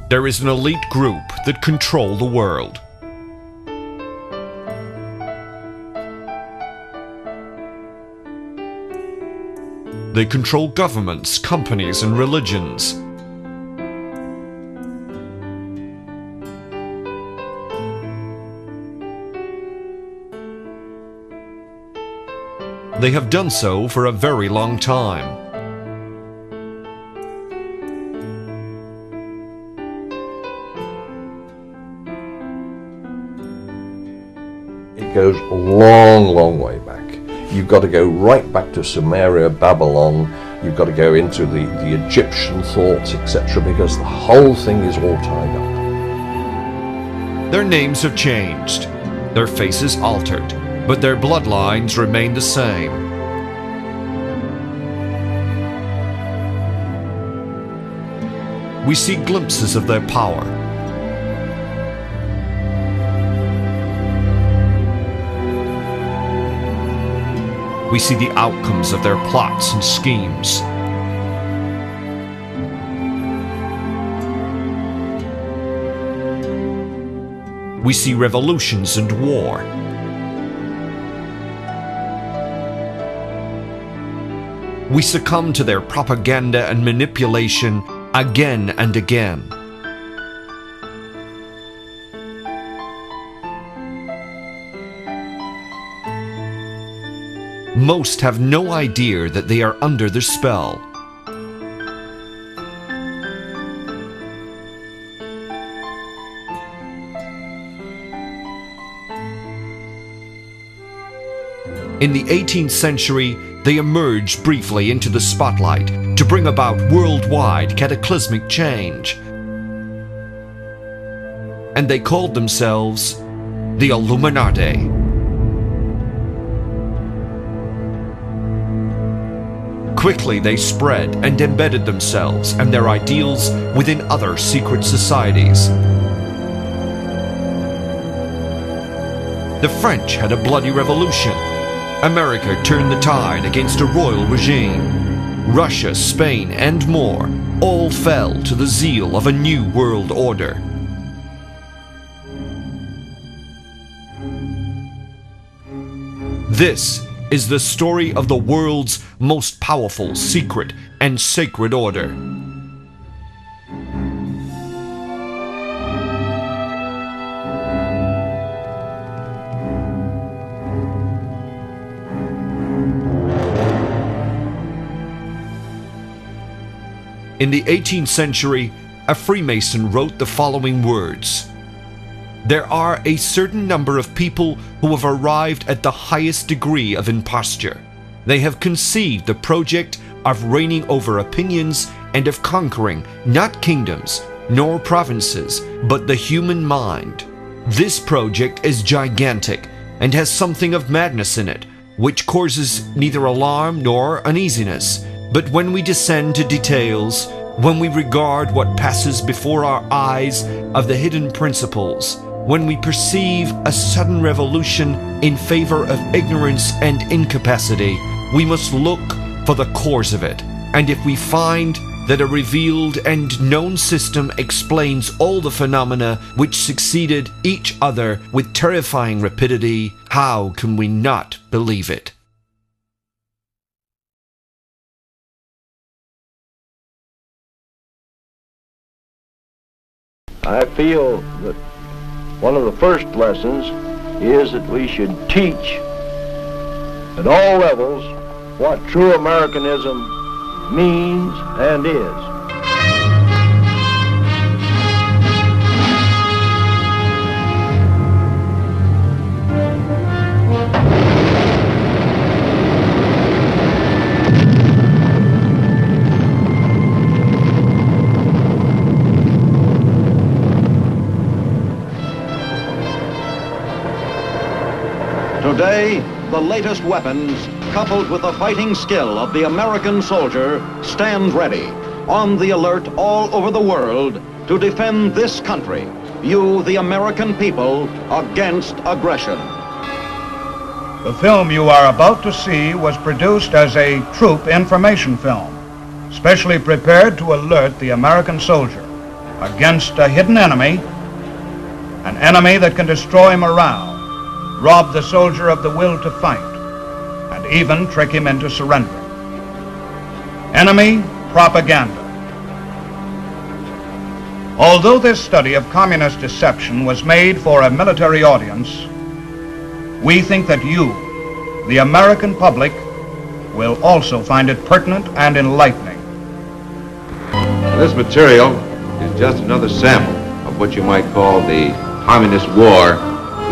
There is an elite group that control the world. They control governments, companies, and religions. They have done so for a very long time. It goes a long, long way back. You've got to go right back to Sumeria, Babylon. You've got to go into the Egyptian thoughts, etc., because the whole thing is all tied up. Their names have changed, their faces altered, but their bloodlines remain the same. We see glimpses of their power. We see the outcomes of their plots and schemes. We see revolutions and war. We succumb to their propaganda and manipulation again and again. Most have no idea that they are under their spell. In the 18th century, they emerged briefly into the spotlight to bring about worldwide cataclysmic change. And they called themselves the Illuminati. Quickly they spread and embedded themselves and their ideals within other secret societies. The French had a bloody revolution. America turned the tide against a royal regime. Russia, Spain, and more all fell to the zeal of a new world order. This is the story of the world's most powerful, secret, and sacred order. In the 18th century, a Freemason wrote the following words: "There are a certain number of people who have arrived at the highest degree of imposture. They have conceived the project of reigning over opinions and of conquering not kingdoms nor provinces, but the human mind. This project is gigantic and has something of madness in it, which causes neither alarm nor uneasiness. But when we descend to details, when we regard what passes before our eyes of the hidden principles, when we perceive a sudden revolution in favor of ignorance and incapacity, we must look for the cause of it. And if we find that a revealed and known system explains all the phenomena which succeeded each other with terrifying rapidity, how can we not believe it?" I feel that one of the first lessons is that we should teach at all levels what true Americanism means and is. Today, the latest weapons, coupled with the fighting skill of the American soldier, stand ready, on the alert all over the world to defend this country, you, the American people, against aggression. The film you are about to see was produced as a troop information film, specially prepared to alert the American soldier. against a hidden enemy, an enemy that can destroy morale, rob the soldier of the will to fight, and even trick him into surrendering. Enemy propaganda. Although this study of communist deception was made for a military audience, we think that you, the American public, will also find it pertinent and enlightening. This material is just another sample of what you might call the communist war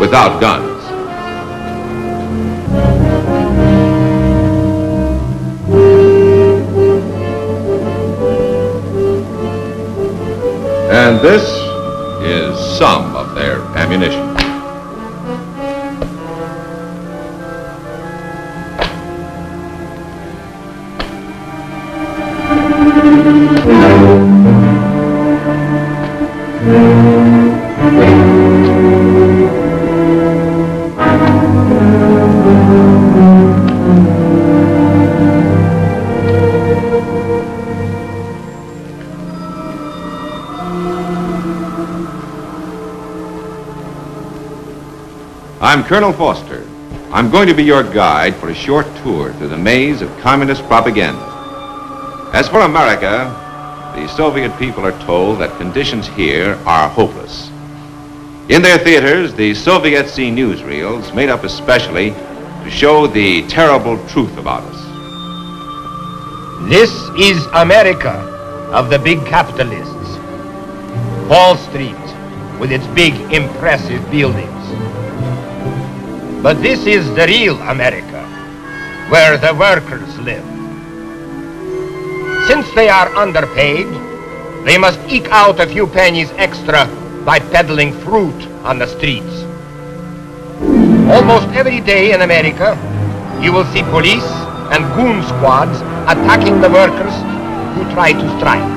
without guns. And this is some of their ammunition. I'm Colonel Foster. I'm going to be your guide for a short tour through the maze of communist propaganda. As for America, the Soviet people are told that conditions here are hopeless. In their theaters, the Soviets see newsreels made up especially to show the terrible truth about us. This is America of the big capitalists. Wall Street with its big, impressive buildings. But this is the real America, where the workers live. Since they are underpaid, they must eke out a few pennies extra by peddling fruit on the streets. Almost every day in America, you will see police and goon squads attacking the workers who try to strike.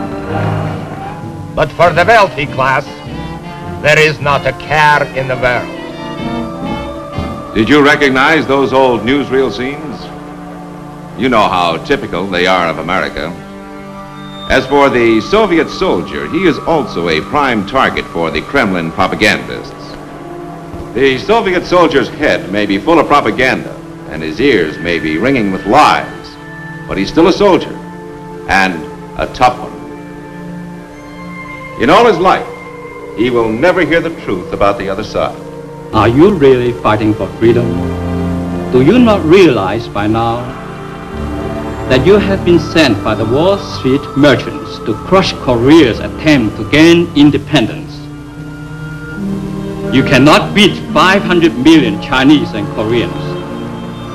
But for the wealthy class, there is not a care in the world. Did you recognize those old newsreel scenes? You know how typical they are of America. As for the Soviet soldier, he is also a prime target for the Kremlin propagandists. The Soviet soldier's head may be full of propaganda, and his ears may be ringing with lies, but he's still a soldier, and a tough one. In all his life, he will never hear the truth about the other side. Are you really fighting for freedom? Do you not realize by now that you have been sent by the Wall Street merchants to crush Korea's attempt to gain independence? You cannot beat 500 million Chinese and Koreans.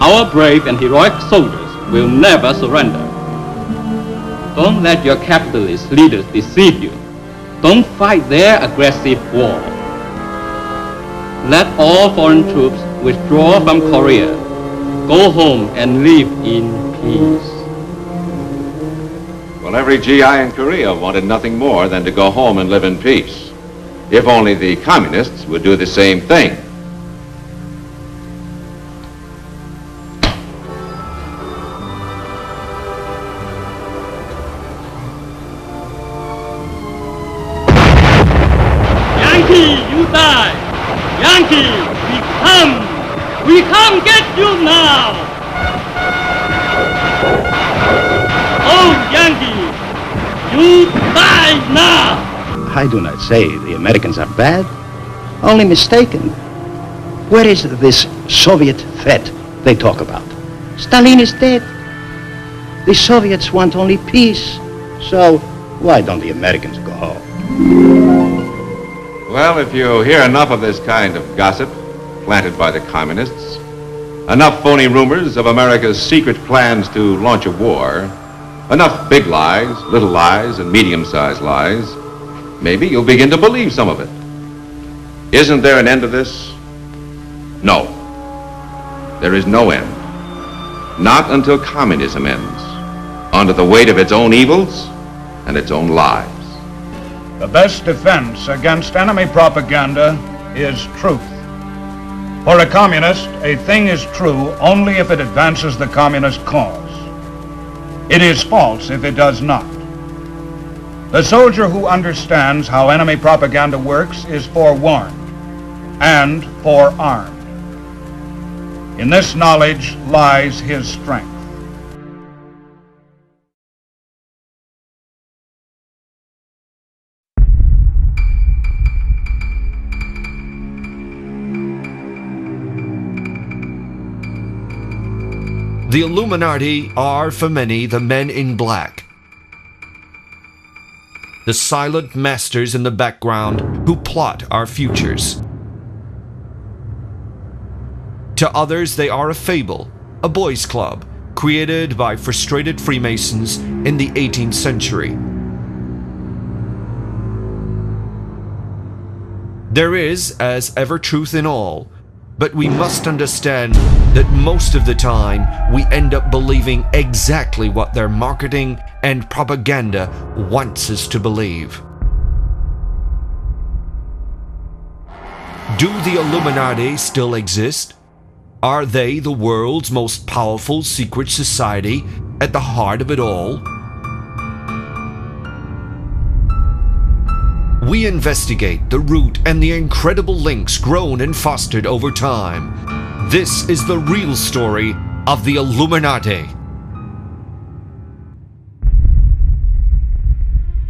Our brave and heroic soldiers will never surrender. Don't let your capitalist leaders deceive you. Don't fight their aggressive war. Let all foreign troops withdraw from Korea. Go home and live in peace. Well, every GI in Korea wanted nothing more than to go home and live in peace. If only the communists would do the same thing. Yankee, you die! Yankee, we come! We come get you now! Oh, Yankee, you die now! I do not say the Americans are bad, only mistaken. Where is this Soviet threat they talk about? Stalin is dead. The Soviets want only peace. So why don't the Americans go home? Well, if you hear enough of this kind of gossip planted by the communists, enough phony rumors of America's secret plans to launch a war, enough big lies, little lies, and medium-sized lies, maybe you'll begin to believe some of it. Isn't there an end to this? No. There is no end. Not until communism ends, under the weight of its own evils and its own lies. The best defense against enemy propaganda is truth. For a communist, a thing is true only if it advances the communist cause. It is false if it does not. The soldier who understands how enemy propaganda works is forewarned and forearmed. In this knowledge lies his strength. The Illuminati are, for many, the men in black. The silent masters in the background who plot our futures. To others, they are a fable, a boys' club, created by frustrated Freemasons in the 18th century. There is, as ever, truth in all, but we must understand that most of the time we end up believing exactly what their marketing and propaganda wants us to believe. Do the Illuminati still exist? Are they the world's most powerful secret society at the heart of it all? We investigate the root and the incredible links grown and fostered over time. This is the real story of the Illuminati.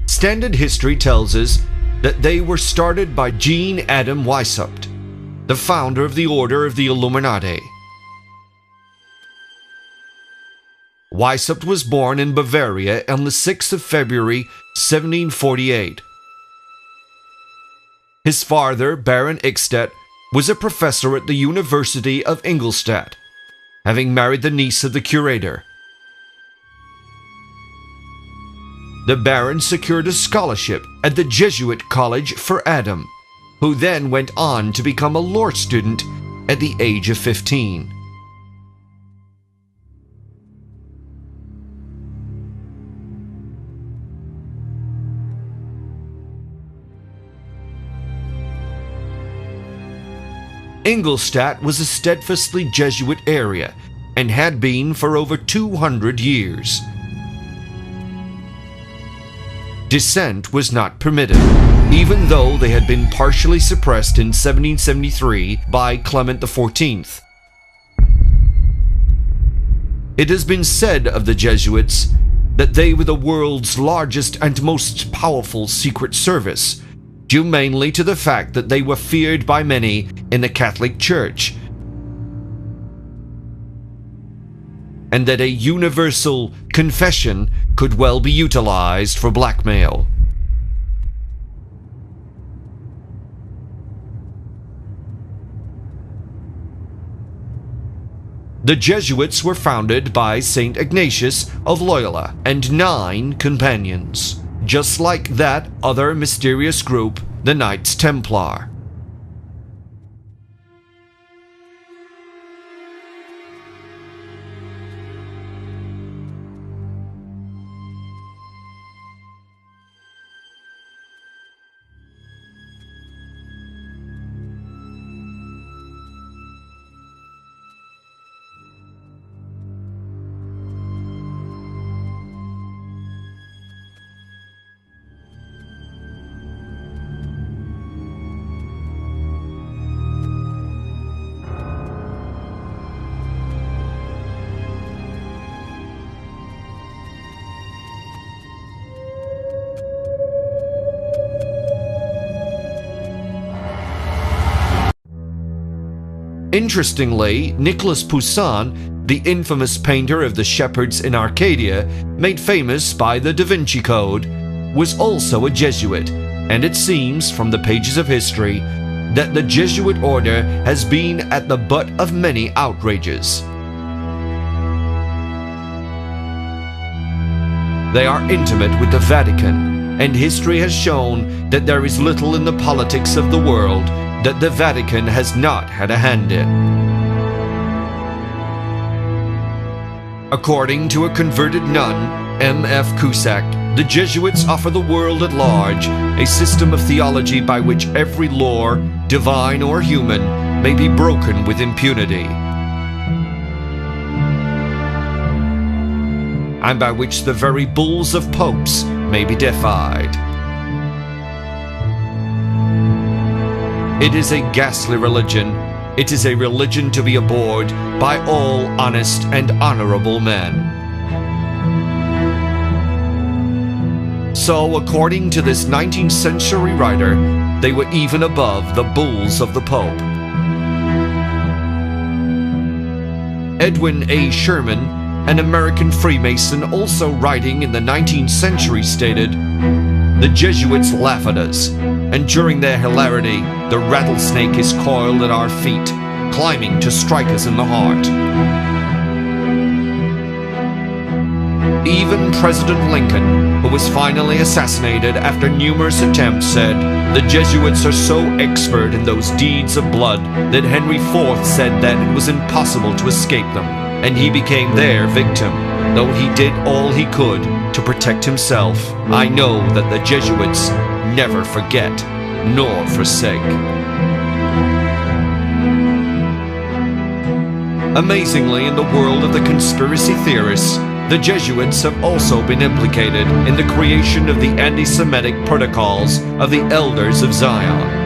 Standard history tells us that they were started by Jean Adam Weishaupt, the founder of the Order of the Illuminati. Weishaupt was born in Bavaria on the 6th of February, 1748. His father, Baron Eichstätt, was a professor at the University of Ingolstadt, having married the niece of the curator. The Baron secured a scholarship at the Jesuit College for Adam, who then went on to become a law student at the age of 15. Ingolstadt was a steadfastly Jesuit area and had been for over 200 years. Dissent was not permitted, even though they had been partially suppressed in 1773 by Clement XIV. It has been said of the Jesuits that they were the world's largest and most powerful secret service, due mainly to the fact that they were feared by many in the Catholic Church, and that a universal confession could well be utilized for blackmail. The Jesuits were founded by St. Ignatius of Loyola and 9 companions, just like that other mysterious group, the Knights Templar. Interestingly, Nicolas Poussin, the infamous painter of the shepherds in Arcadia, made famous by the Da Vinci Code, was also a Jesuit, and it seems from the pages of history that the Jesuit order has been at the butt of many outrages. They are intimate with the Vatican, and history has shown that there is little in the politics of the world that the Vatican has not had a hand in. According to a converted nun, M.F. Cusack, the Jesuits offer the world at large a system of theology by which every law, divine or human, may be broken with impunity, and by which the very bulls of popes may be defied. It is a ghastly religion. It is a religion to be abhorred by all honest and honorable men. So, according to this 19th century writer, they were even above the bulls of the Pope. Edwin A. Sherman, an American Freemason also writing in the 19th century, stated, "The Jesuits laugh at us, and during their hilarity, the rattlesnake is coiled at our feet, climbing to strike us in the heart." Even President Lincoln, who was finally assassinated after numerous attempts, said, "The Jesuits are so expert in those deeds of blood that Henry IV said that it was impossible to escape them, and he became their victim, though he did all he could to protect himself. I know that the Jesuits never forget nor forsake." Amazingly, in the world of the conspiracy theorists, the Jesuits have also been implicated in the creation of the anti-Semitic protocols of the Elders of Zion.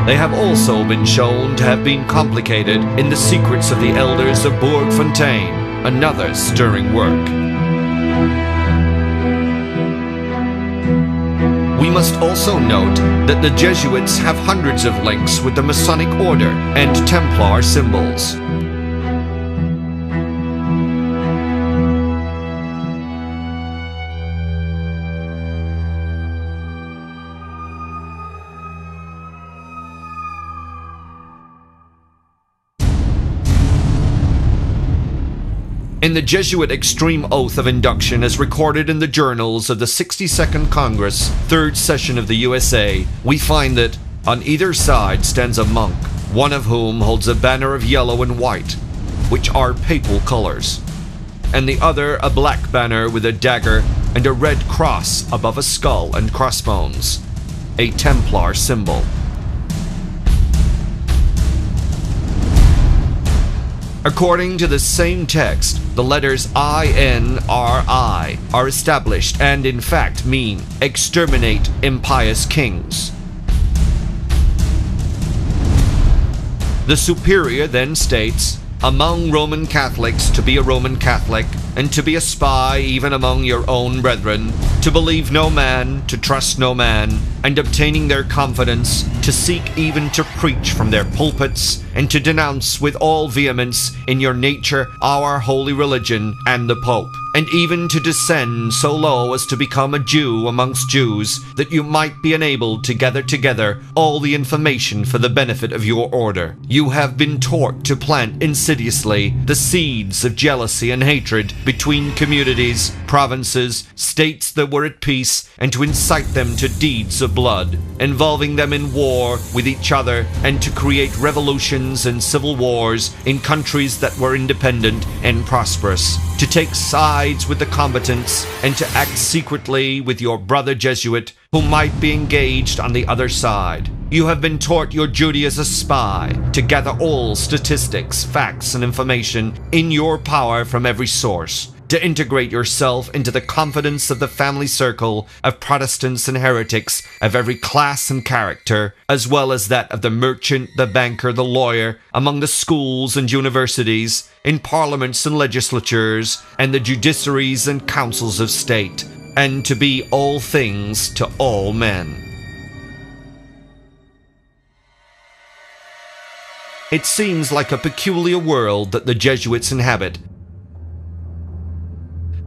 They have also been shown to have been complicated in the secrets of the Elders of Bourg-Fontaine, another stirring work. We must also note that the Jesuits have hundreds of links with the Masonic Order and Templar symbols. In the Jesuit extreme oath of induction as recorded in the journals of the 62nd Congress, 3rd Session of the USA, we find that on either side stands a monk, one of whom holds a banner of yellow and white, which are papal colors, and the other a black banner with a dagger and a red cross above a skull and crossbones, a Templar symbol. According to the same text, the letters INRI are established and in fact mean exterminate impious kings. The superior then states, among Roman Catholics to be a Roman Catholic, and to be a spy even among your own brethren, to believe no man, to trust no man, and obtaining their confidence, to seek even to preach from their pulpits, and to denounce with all vehemence in your nature our holy religion and the Pope, and even to descend so low as to become a Jew amongst Jews, that you might be enabled to gather together all the information for the benefit of your order. You have been taught to plant insidiously the seeds of jealousy and hatred between communities, provinces, states that were at peace, and to incite them to deeds of blood, involving them in war with each other, and to create revolutions and civil wars in countries that were independent and prosperous, to take sides with the combatants, and to act secretly with your brother Jesuit who might be engaged on the other side. You have been taught your duty as a spy, to gather all statistics, facts, and information in your power from every source, to integrate yourself into the confidence of the family circle of Protestants and heretics of every class and character, as well as that of the merchant, the banker, the lawyer, among the schools and universities, in parliaments and legislatures, and the judiciaries and councils of state, and to be all things to all men. It seems like a peculiar world that the Jesuits inhabit.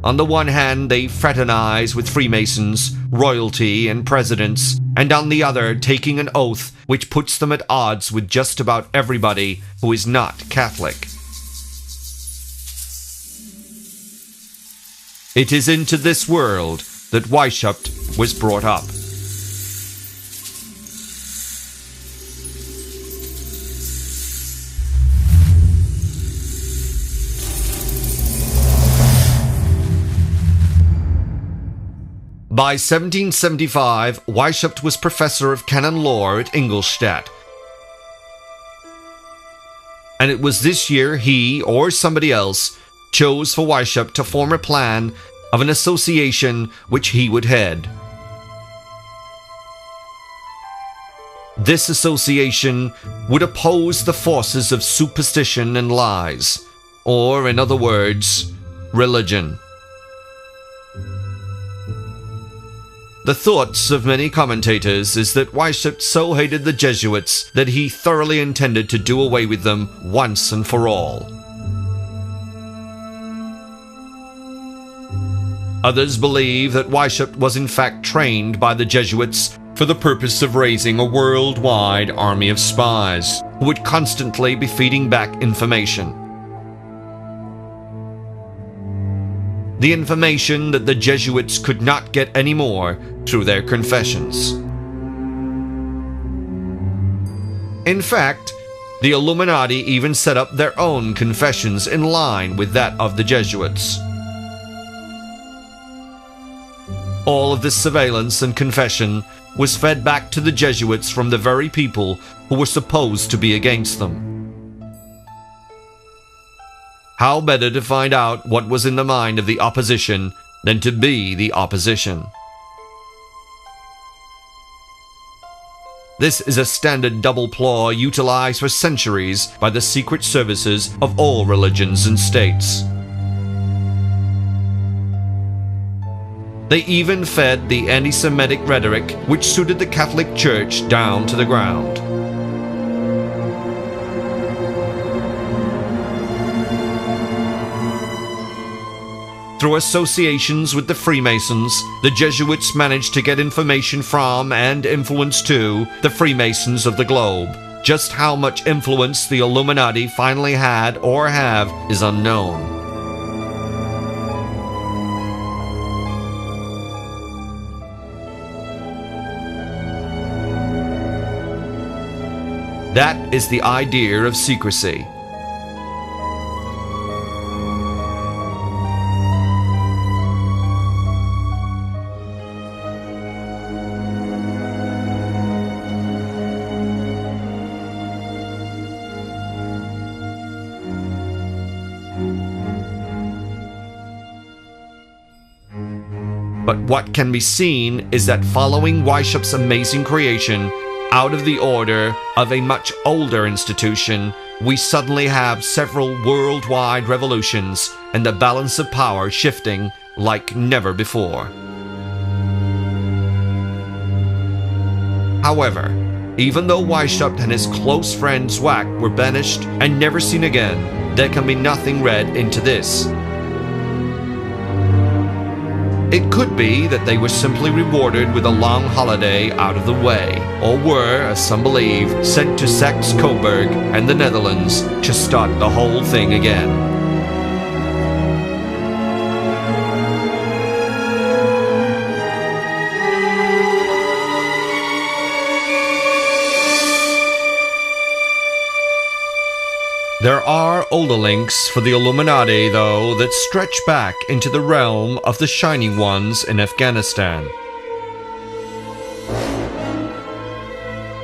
On the one hand, they fraternize with Freemasons, royalty, and presidents, and on the other, taking an oath which puts them at odds with just about everybody who is not Catholic. It is into this world that Weishaupt was brought up. By 1775, Weishaupt was professor of canon law at Ingolstadt. And it was this year he, or somebody else, chose for Weishaupt to form a plan of an association which he would head. This association would oppose the forces of superstition and lies, or in other words, religion. The thoughts of many commentators is that Weishaupt so hated the Jesuits that he thoroughly intended to do away with them once and for all. Others believe that Weishaupt was in fact trained by the Jesuits for the purpose of raising a worldwide army of spies who would constantly be feeding back information. The information that the Jesuits could not get any more through their confessions. In fact, the Illuminati even set up their own confessions in line with that of the Jesuits. All of this surveillance and confession was fed back to the Jesuits from the very people who were supposed to be against them. How better to find out what was in the mind of the opposition than to be the opposition? This is a standard double ploy utilized for centuries by the secret services of all religions and states. They even fed the anti-Semitic rhetoric which suited the Catholic Church down to the ground. Through associations with the Freemasons, the Jesuits managed to get information from and influence to the Freemasons of the globe. Just how much influence the Illuminati finally had or have is unknown. That is the idea of secrecy. But what can be seen is that following Weishaupt's amazing creation, out of the order of a much older institution, we suddenly have several worldwide revolutions and the balance of power shifting like never before. However, even though Weishaupt and his close friend Zwack were banished and never seen again, there can be nothing read into this. It could be that they were simply rewarded with a long holiday out of the way, or were, as some believe, sent to Saxe-Coburg and the Netherlands to start the whole thing again. There are older links for the Illuminati, though, that stretch back into the realm of the Shining Ones in Afghanistan.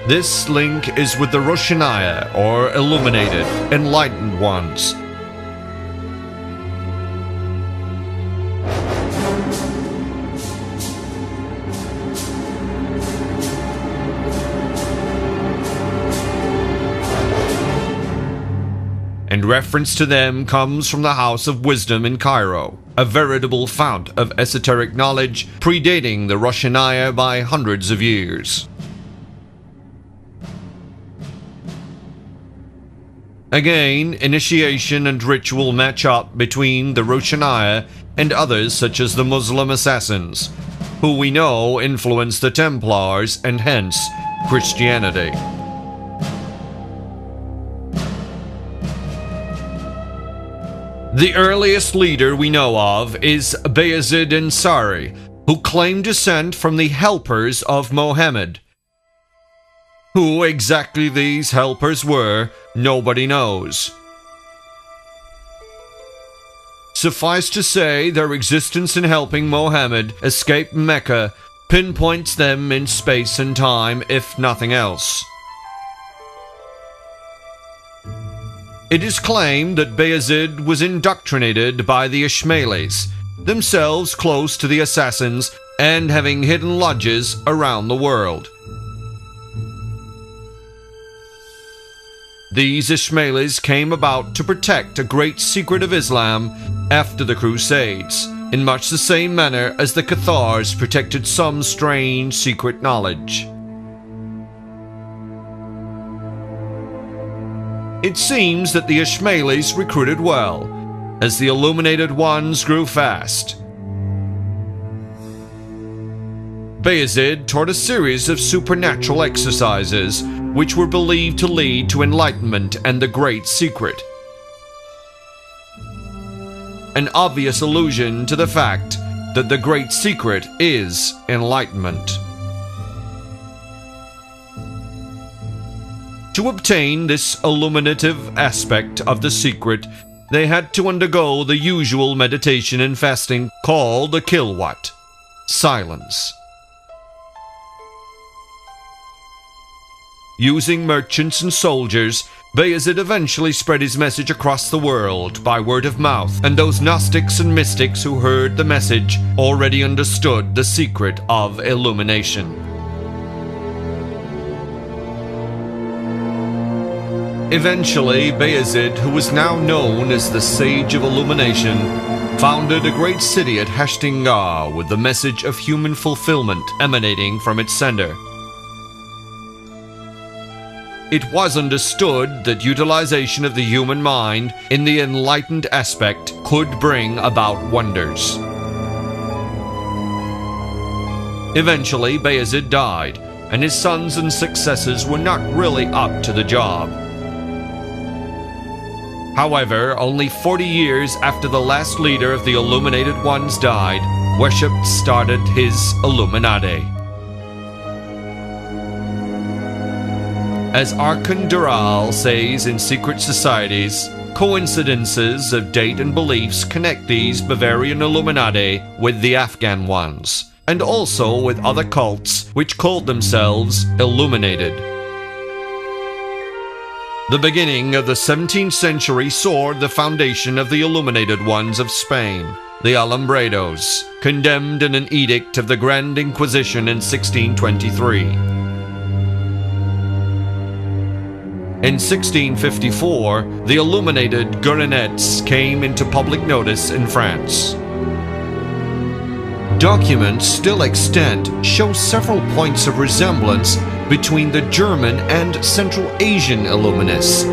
This link is with the Roshanaya, or Illuminated, Enlightened Ones. And reference to them comes from the House of Wisdom in Cairo, a veritable fount of esoteric knowledge predating the Roshanaya by hundreds of years. Again, initiation and ritual match up between the Roshanaya and others such as the Muslim assassins, who we know influenced the Templars and hence Christianity. The earliest leader we know of is Bayezid Ansari, who claimed descent from the helpers of Mohammed. Who exactly these helpers were, nobody knows. Suffice to say, their existence in helping Mohammed escape Mecca pinpoints them in space and time, if nothing else. It is claimed that Bayezid was indoctrinated by the Ismailis, themselves close to the assassins and having hidden lodges around the world. These Ismailis came about to protect a great secret of Islam after the Crusades, in much the same manner as the Cathars protected some strange secret knowledge. It seems that the Ismailis recruited well, as the Illuminated Ones grew fast. Bayezid taught a series of supernatural exercises which were believed to lead to enlightenment and the Great Secret. An obvious allusion to the fact that the Great Secret is enlightenment. To obtain this illuminative aspect of the secret, they had to undergo the usual meditation and fasting called the kilwat, silence. Using merchants and soldiers, Bayezid eventually spread his message across the world by word of mouth, and those Gnostics and mystics who heard the message already understood the secret of illumination. Eventually, Bayezid, who was now known as the Sage of Illumination, founded a great city at Hashtingar with the message of human fulfillment emanating from its center. It was understood that utilization of the human mind in the enlightened aspect could bring about wonders. Eventually, Bayezid died, and his sons and successors were not really up to the job. However, only 40 years after the last leader of the Illuminated Ones died, worship started his Illuminati. As Arkan Dural says in Secret Societies, coincidences of date and beliefs connect these Bavarian Illuminati with the Afghan ones, and also with other cults which called themselves Illuminated. The beginning of the 17th century saw the foundation of the Illuminated Ones of Spain, the Alumbrados, condemned in an edict of the Grand Inquisition in 1623. In 1654, the Illuminated Guéronets came into public notice in France. Documents still extant show several points of resemblance between the German and Central Asian Illuminists,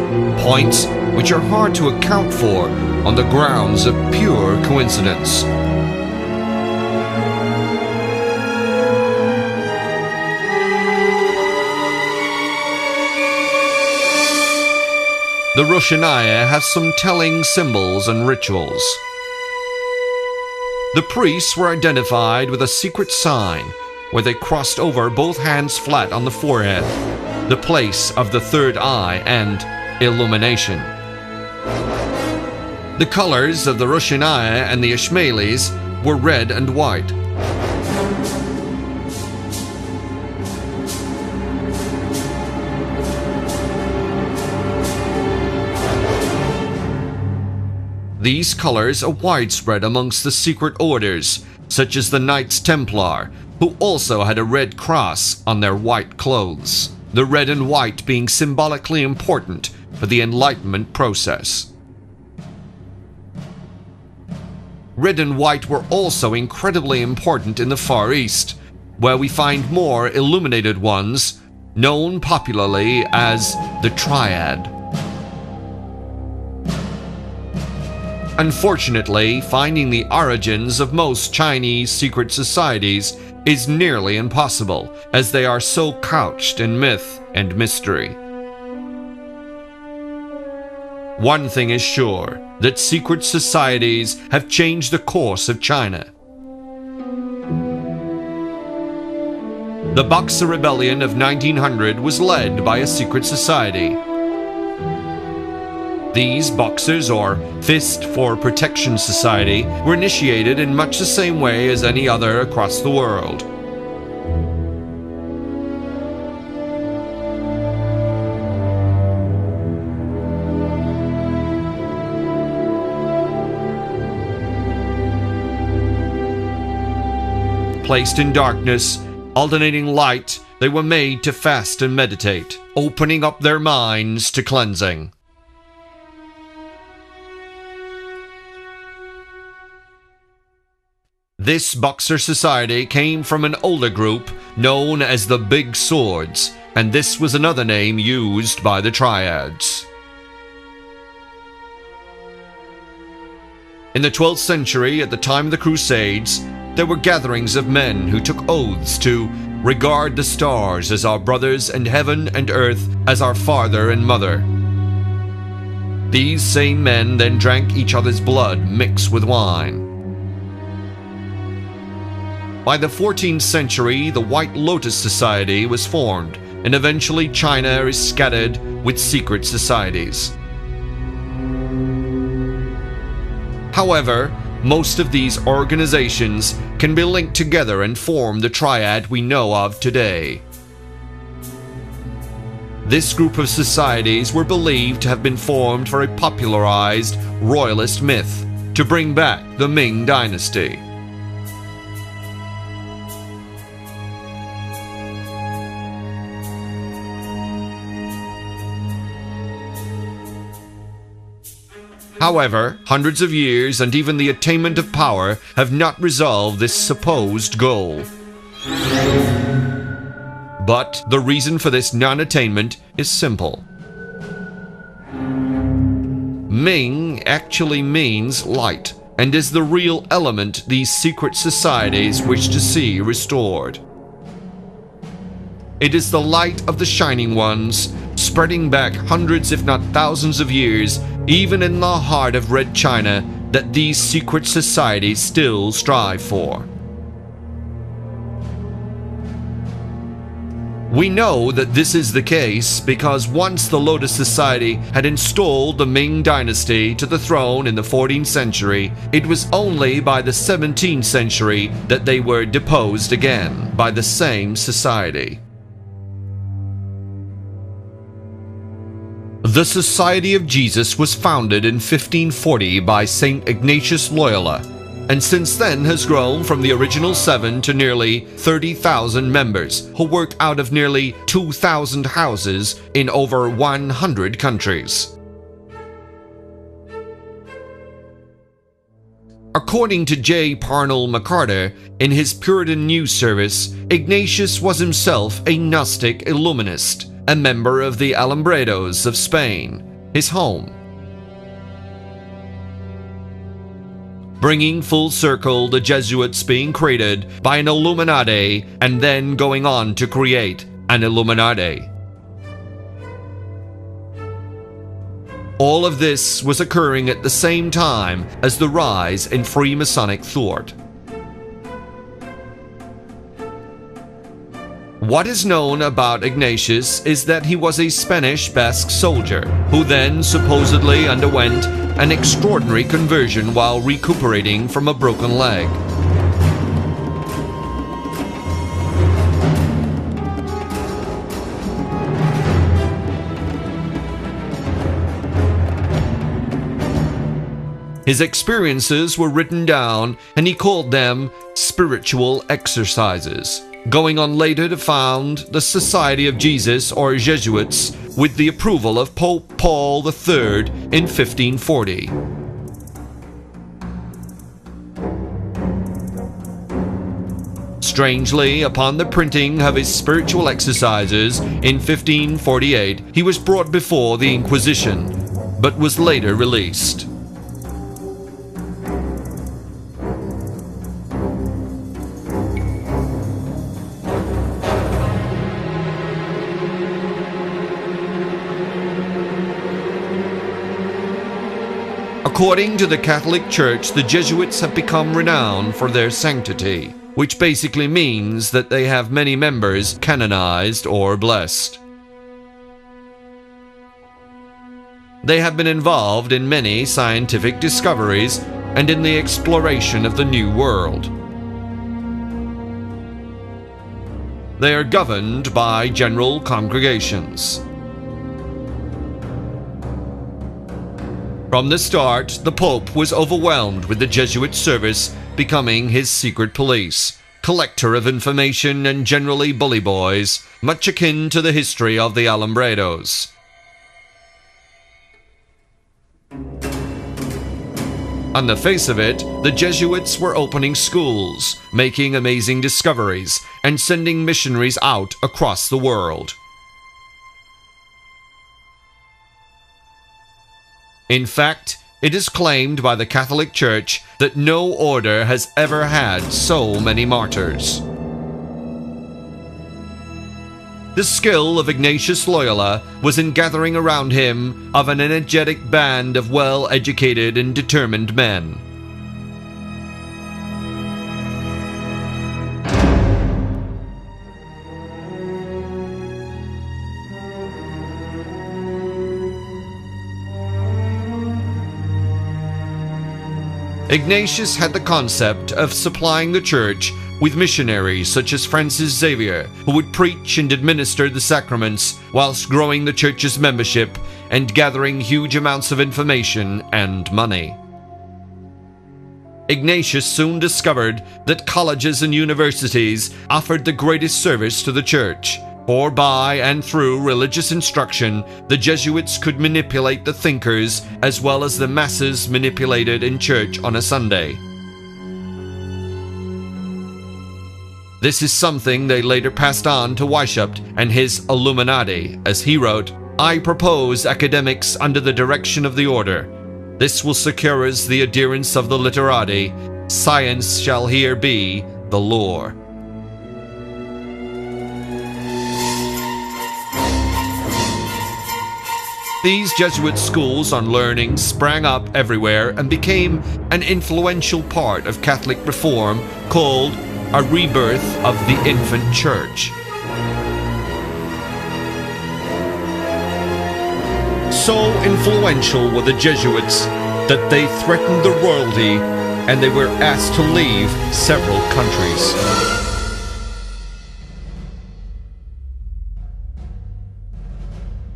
points which are hard to account for on the grounds of pure coincidence. The Rushanaya has some telling symbols and rituals. The priests were identified with a secret sign where they crossed over both hands flat on the forehead, the place of the third eye and illumination. The colors of the Rushanaya and the Ismailis were red and white. These colors are widespread amongst the secret orders, such as the Knights Templar, who also had a red cross on their white clothes, the red and white being symbolically important for the Enlightenment process. Red and white were also incredibly important in the Far East, where we find more Illuminated Ones, known popularly as the Triad. Unfortunately, finding the origins of most Chinese secret societies is nearly impossible, as they are so couched in myth and mystery. One thing is sure, that secret societies have changed the course of China. The Boxer Rebellion of 1900 was led by a secret society. These Boxers, or Fist for Protection Society, were initiated in much the same way as any other across the world. placed in darkness, alternating light, they were made to fast and meditate, opening up their minds to cleansing. This Boxer Society came from an older group known as the Big Swords, and this was another name used by the Triads. In the 12th century, at the time of the Crusades, there were gatherings of men who took oaths to regard the stars as our brothers and heaven and earth as our father and mother. These same men then drank each other's blood mixed with wine. By the 14th century, the White Lotus Society was formed, and eventually China is scattered with secret societies. However, most of these organizations can be linked together and form the triad we know of today. This group of societies were believed to have been formed for a popularized royalist myth to bring back the Ming Dynasty. However, hundreds of years and even the attainment of power have not resolved this supposed goal. But the reason for this non-attainment is simple. Ming actually means light, and is the real element these secret societies wish to see restored. It is the light of the Shining Ones, spreading back hundreds if not thousands of years, even in the heart of Red China, that these secret societies still strive for. We know that this is the case because once the Lotus Society had installed the Ming Dynasty to the throne in the 14th century, it was only by the 17th century that they were deposed again by the same society. The Society of Jesus was founded in 1540 by St. Ignatius Loyola, and since then has grown from the original 7 to nearly 30,000 members who work out of nearly 2,000 houses in over 100 countries. According to J. Parnell McCarter, in his Puritan News Service, Ignatius was himself a Gnostic Illuminist, a member of the Alumbrados of Spain, his home. Bringing full circle the Jesuits being created by an Illuminati and then going on to create an Illuminati. All of this was occurring at the same time as the rise in Freemasonic thought. What is known about Ignatius is that he was a Spanish Basque soldier who then supposedly underwent an extraordinary conversion while recuperating from a broken leg. His experiences were written down and he called them spiritual exercises, going on later to found the Society of Jesus or Jesuits with the approval of Pope Paul III in 1540. Strangely, upon the printing of his spiritual exercises in 1548, he was brought before the Inquisition, but was later released. According to the Catholic Church, the Jesuits have become renowned for their sanctity, which basically means that they have many members canonized or blessed. They have been involved in many scientific discoveries and in the exploration of the New World. They are governed by general congregations. From the start, the Pope was overwhelmed with the Jesuit service becoming his secret police, collector of information and generally bully boys, much akin to the history of the Alumbrados. On the face of it, the Jesuits were opening schools, making amazing discoveries, and sending missionaries out across the world. In fact, it is claimed by the Catholic Church that no order has ever had so many martyrs. The skill of Ignatius Loyola was in gathering around him of an energetic band of well-educated and determined men. Ignatius had the concept of supplying the church with missionaries such as Francis Xavier, who would preach and administer the sacraments whilst growing the church's membership and gathering huge amounts of information and money. Ignatius soon discovered that colleges and universities offered the greatest service to the church, for by and through religious instruction, the Jesuits could manipulate the thinkers as well as the masses manipulated in church on a Sunday. This is something they later passed on to Weishaupt and his Illuminati, as he wrote, "I propose academics under the direction of the order. This will secure us the adherence of the literati. Science shall here be the lore." These Jesuit schools on learning sprang up everywhere and became an influential part of Catholic reform called a rebirth of the infant church. So influential were the Jesuits that they threatened the royalty and they were asked to leave several countries.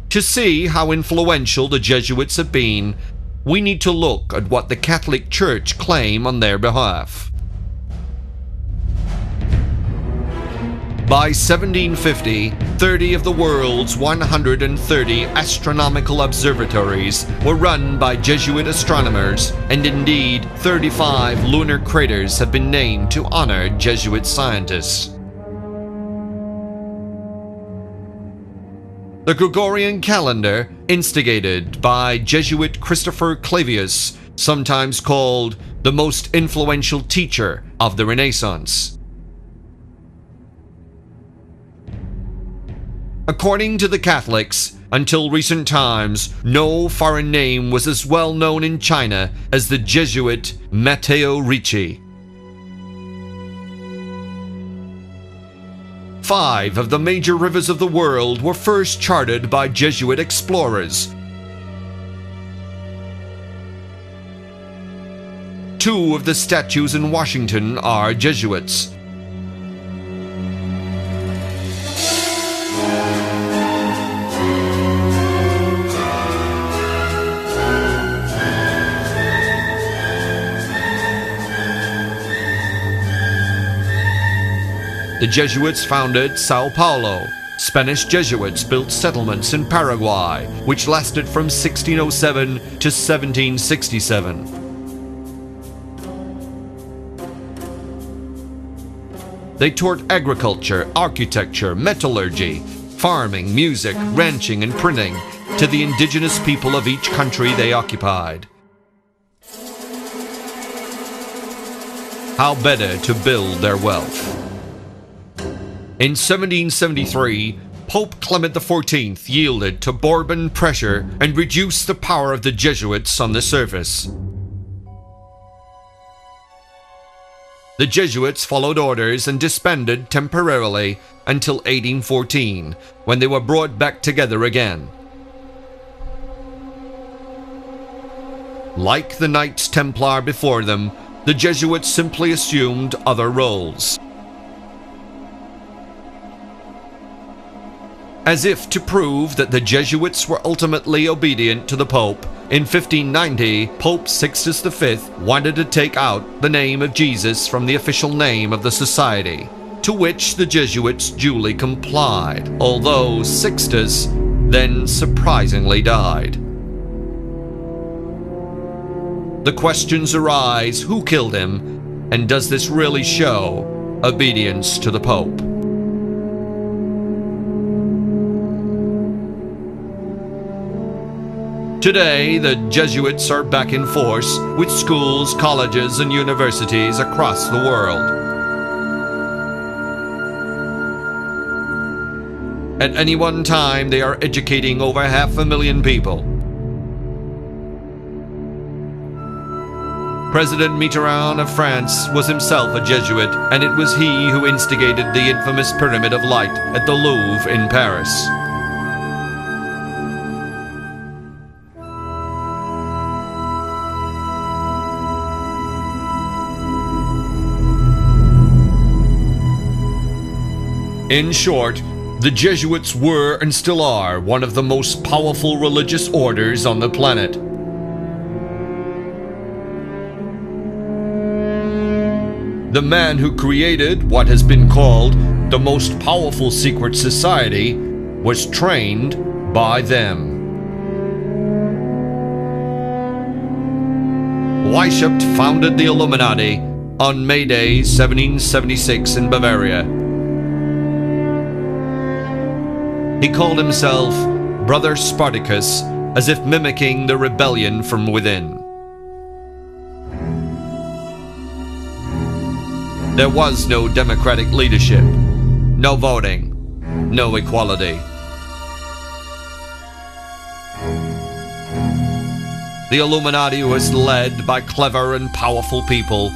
To see how influential the Jesuits have been, we need to look at what the Catholic Church claim on their behalf. By 1750, 30 of the world's 130 astronomical observatories were run by Jesuit astronomers, and indeed 35 lunar craters have been named to honor Jesuit scientists. The Gregorian calendar, instigated by Jesuit Christopher Clavius, sometimes called the most influential teacher of the Renaissance. According to the Catholics, until recent times, no foreign name was as well known in China as the Jesuit Matteo Ricci. 5 of the major rivers of the world were first charted by Jesuit explorers. 2 of the statues in Washington are Jesuits. The Jesuits founded Sao Paulo. Spanish Jesuits built settlements in Paraguay, which lasted from 1607 to 1767. They taught agriculture, architecture, metallurgy, farming, music, ranching, and printing to the indigenous people of each country they occupied. How better to build their wealth? In 1773, Pope Clement XIV yielded to Bourbon pressure and reduced the power of the Jesuits on the surface. The Jesuits followed orders and disbanded temporarily until 1814, when they were brought back together again. Like the Knights Templar before them, the Jesuits simply assumed other roles. As if to prove that the Jesuits were ultimately obedient to the Pope, In 1590, Pope Sixtus V wanted to take out the name of Jesus from the official name of the society, to which the Jesuits duly complied, although Sixtus then surprisingly died. The questions arise: who killed him, and does this really show obedience to the Pope? Today, the Jesuits are back in force with schools, colleges, and universities across the world. At any one time, they are educating over 500,000 people. President Mitterrand of France was himself a Jesuit, and it was he who instigated the infamous Pyramid of Light at the Louvre in Paris. In short, the Jesuits were and still are one of the most powerful religious orders on the planet. The man who created what has been called the most powerful secret society was trained by them. Weishaupt founded the Illuminati on May Day 1776 in Bavaria. He called himself Brother Spartacus, as if mimicking the rebellion from within. There was no democratic leadership, no voting, no equality. The Illuminati was led by clever and powerful people.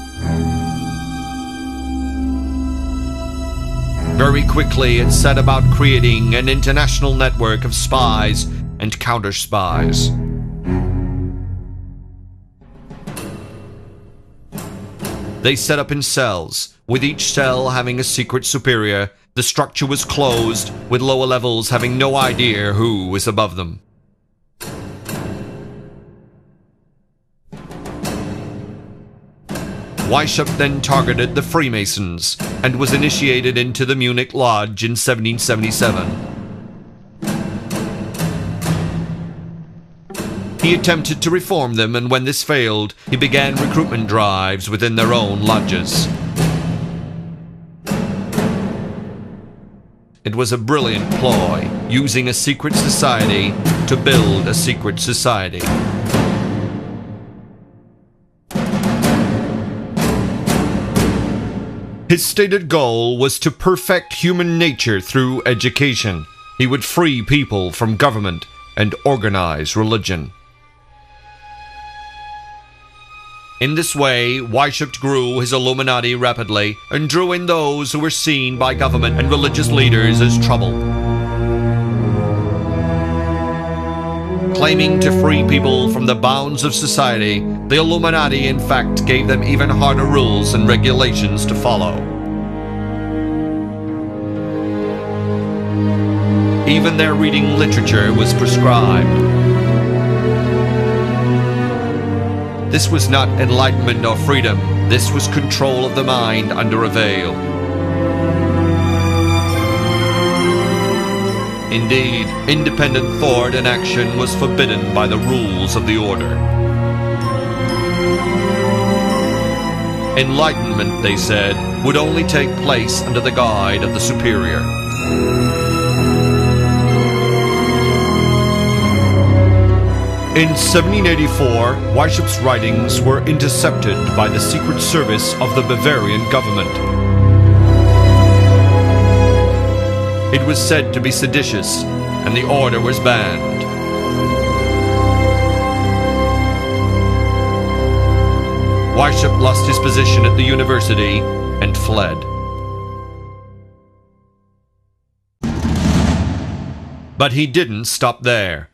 Very quickly, it set about creating an international network of spies and counter-spies. They set up in cells, with each cell having a secret superior. The structure was closed, with lower levels having no idea who was above them. Weishaupt then targeted the Freemasons and was initiated into the Munich Lodge in 1777. He attempted to reform them, and when this failed, he began recruitment drives within their own lodges. It was a brilliant ploy, using a secret society to build a secret society. His stated goal was to perfect human nature through education. He would free people from government and organize religion. In this way, Weishaupt grew his Illuminati rapidly and drew in those who were seen by government and religious leaders as trouble. Claiming to free people from the bounds of society, the Illuminati in fact gave them even harder rules and regulations to follow. Even their reading literature was prescribed. This was not enlightenment or freedom. This was control of the mind under a veil. Indeed, independent thought and action was forbidden by the rules of the order. Enlightenment, they said, would only take place under the guide of the superior. In 1784, Weishaupt's writings were intercepted by the Secret Service of the Bavarian government. It was said to be seditious, and the order was banned. Weishaupt lost his position at the university and fled. But he didn't stop there.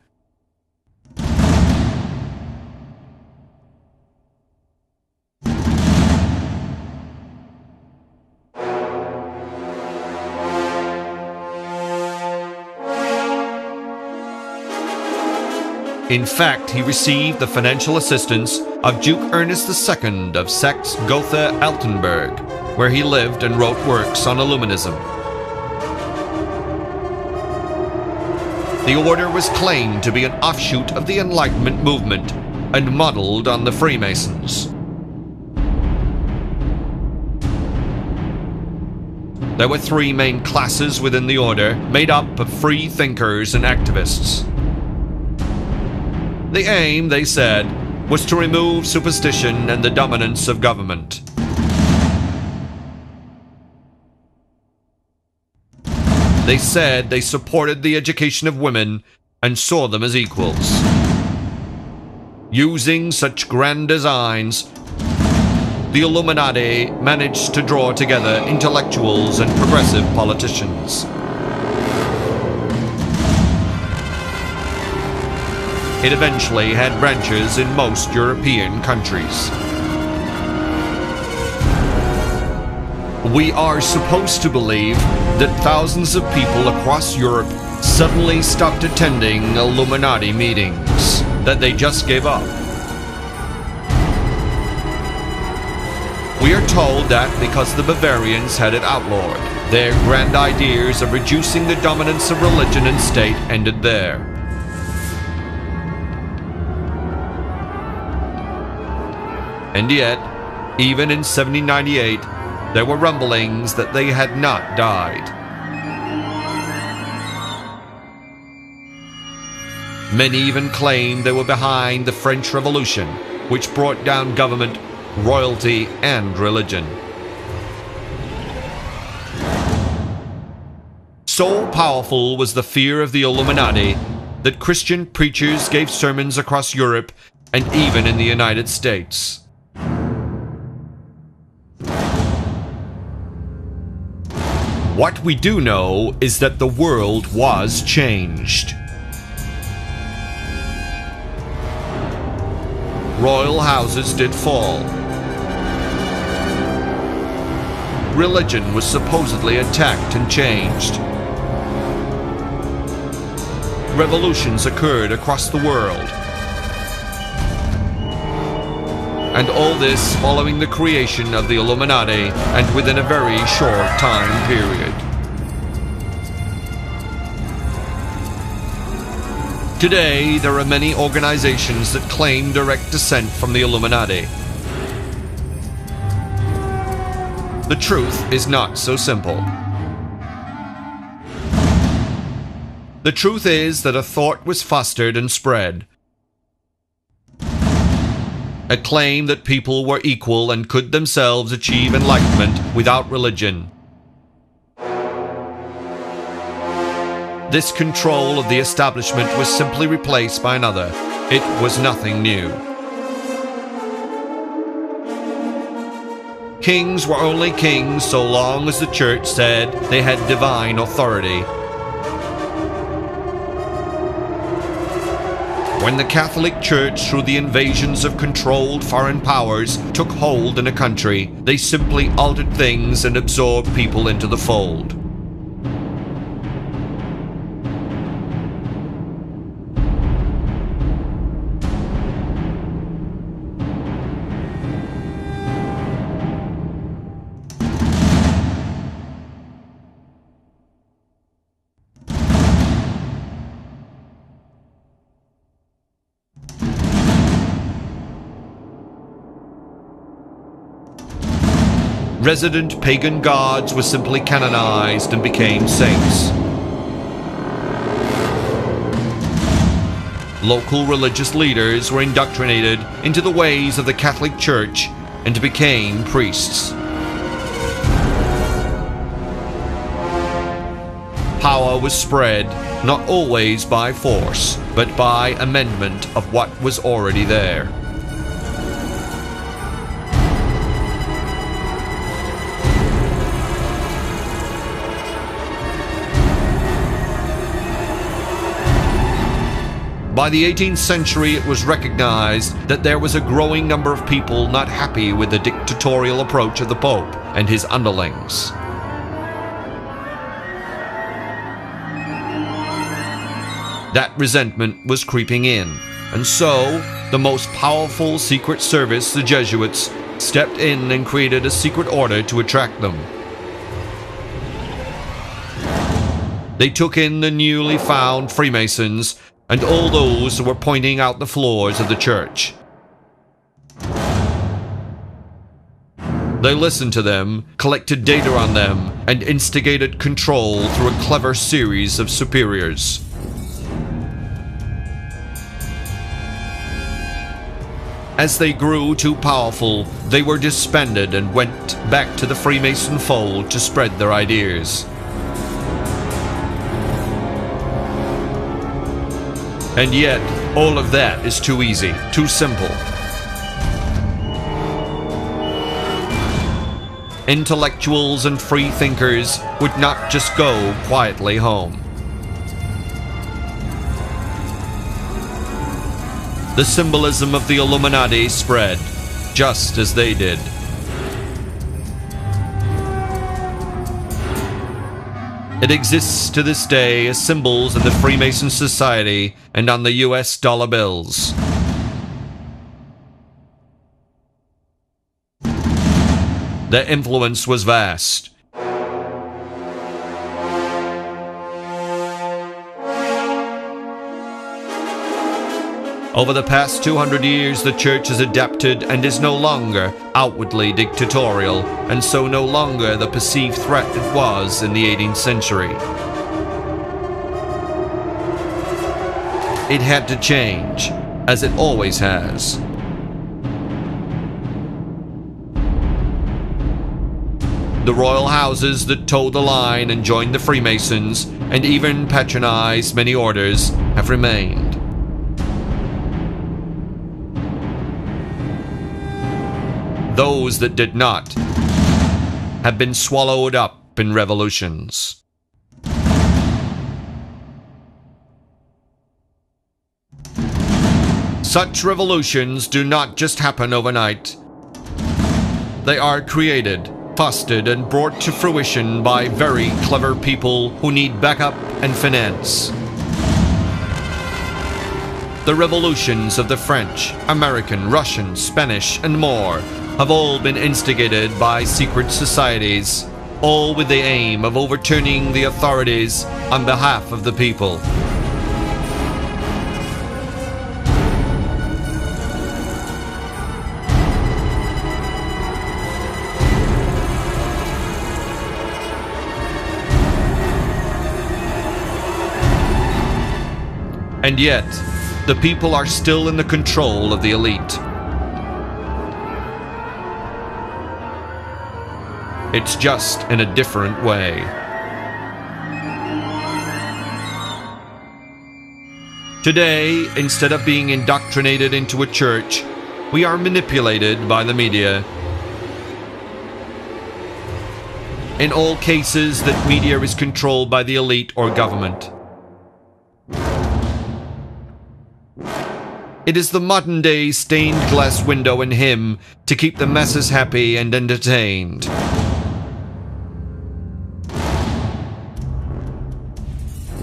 In fact, he received the financial assistance of Duke Ernest II of Saxe-Gotha-Altenburg, where he lived and wrote works on Illuminism. The order was claimed to be an offshoot of the Enlightenment movement and modeled on the Freemasons. There were three main classes within the order, made up of free thinkers and activists. The aim, they said, was to remove superstition and the dominance of government. They said they supported the education of women and saw them as equals. Using such grand designs, the Illuminati managed to draw together intellectuals and progressive politicians. It eventually had branches in most European countries. We are supposed to believe that thousands of people across Europe suddenly stopped attending Illuminati meetings, that they just gave up. We are told that because the Bavarians had it outlawed, their grand ideas of reducing the dominance of religion and state ended there. And yet, even in 1798, there were rumblings that they had not died. Many even claimed they were behind the French Revolution, which brought down government, royalty, and religion. So powerful was the fear of the Illuminati that Christian preachers gave sermons across Europe and even in the United States. What we do know is that the world was changed. Royal houses did fall. Religion was supposedly attacked and changed. Revolutions occurred across the world. And all this following the creation of the Illuminati and within a very short time period. Today, there are many organizations that claim direct descent from the Illuminati. The truth is not so simple. The truth is that a thought was fostered and spread. A claim that people were equal and could themselves achieve enlightenment without religion. This control of the establishment was simply replaced by another. It was nothing new. Kings were only kings so long as the church said they had divine authority. When the Catholic Church, through the invasions of controlled foreign powers, took hold in a country, they simply altered things and absorbed people into the fold. Resident pagan gods were simply canonized and became saints. Local religious leaders were indoctrinated into the ways of the Catholic Church and became priests. Power was spread, not always by force, but by amendment of what was already there. By the 18th century, it was recognized that there was a growing number of people not happy with the dictatorial approach of the Pope and his underlings. That resentment was creeping in, and so the most powerful secret service, the Jesuits, stepped in and created a secret order to attract them. They took in the newly found Freemasons and all those who were pointing out the flaws of the church. They listened to them, collected data on them, and instigated control through a clever series of superiors. As they grew too powerful, they were disbanded and went back to the Freemason fold to spread their ideas. And yet, all of that is too easy, too simple. Intellectuals and free thinkers would not just go quietly home. The symbolism of the Illuminati spread, just as they did. It exists to this day as symbols in the Freemason Society and on the US dollar bills. Their influence was vast. Over the past 200 years, the church has adapted and is no longer outwardly dictatorial, and so no longer the perceived threat it was in the 18th century. It had to change, as it always has. The royal houses that toed the line and joined the Freemasons, and even patronized many orders, have remained. Those that did not have been swallowed up in revolutions. Such revolutions do not just happen overnight. They are created, fostered, and brought to fruition by very clever people who need backup and finance. The revolutions of the French, American, Russian, Spanish, and more have all been instigated by secret societies, all with the aim of overturning the authorities on behalf of the people. And yet, the people are still in the control of the elite. It's just in a different way. Today, instead of being indoctrinated into a church, we are manipulated by the media. In all cases, that media is controlled by the elite or government. It is the modern-day stained glass window in him to keep the masses happy and entertained.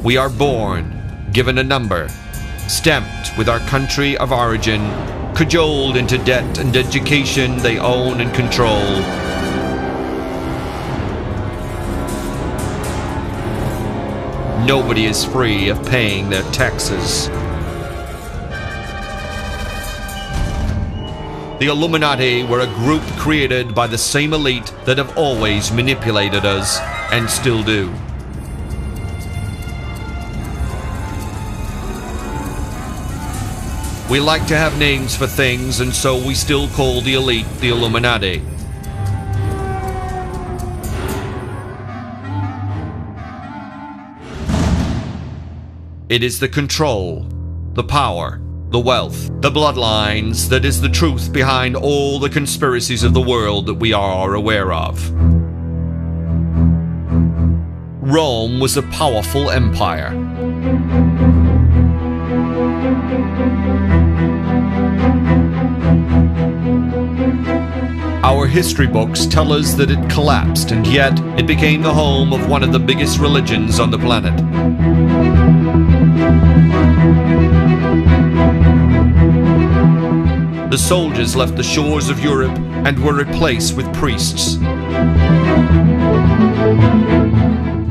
We are born, given a number, stamped with our country of origin, cajoled into debt and education they own and control. Nobody is free of paying their taxes. The Illuminati were a group created by the same elite that have always manipulated us, and still do. We like to have names for things, and so we still call the elite the Illuminati. It is the control, the power, the wealth, the bloodlines that is the truth behind all the conspiracies of the world that we are aware of. Rome was a powerful empire. Our history books tell us that it collapsed, and yet it became the home of one of the biggest religions on the planet. The soldiers left the shores of Europe and were replaced with priests.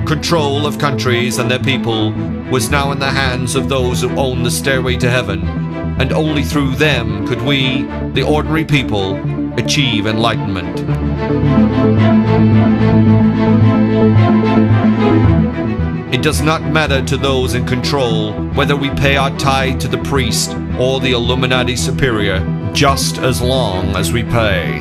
Control of countries and their people was now in the hands of those who owned the stairway to heaven, and only through them could we, the ordinary people, achieve enlightenment. It does not matter to those in control whether we pay our tithe to the priest or the Illuminati superior, just as long as we pay.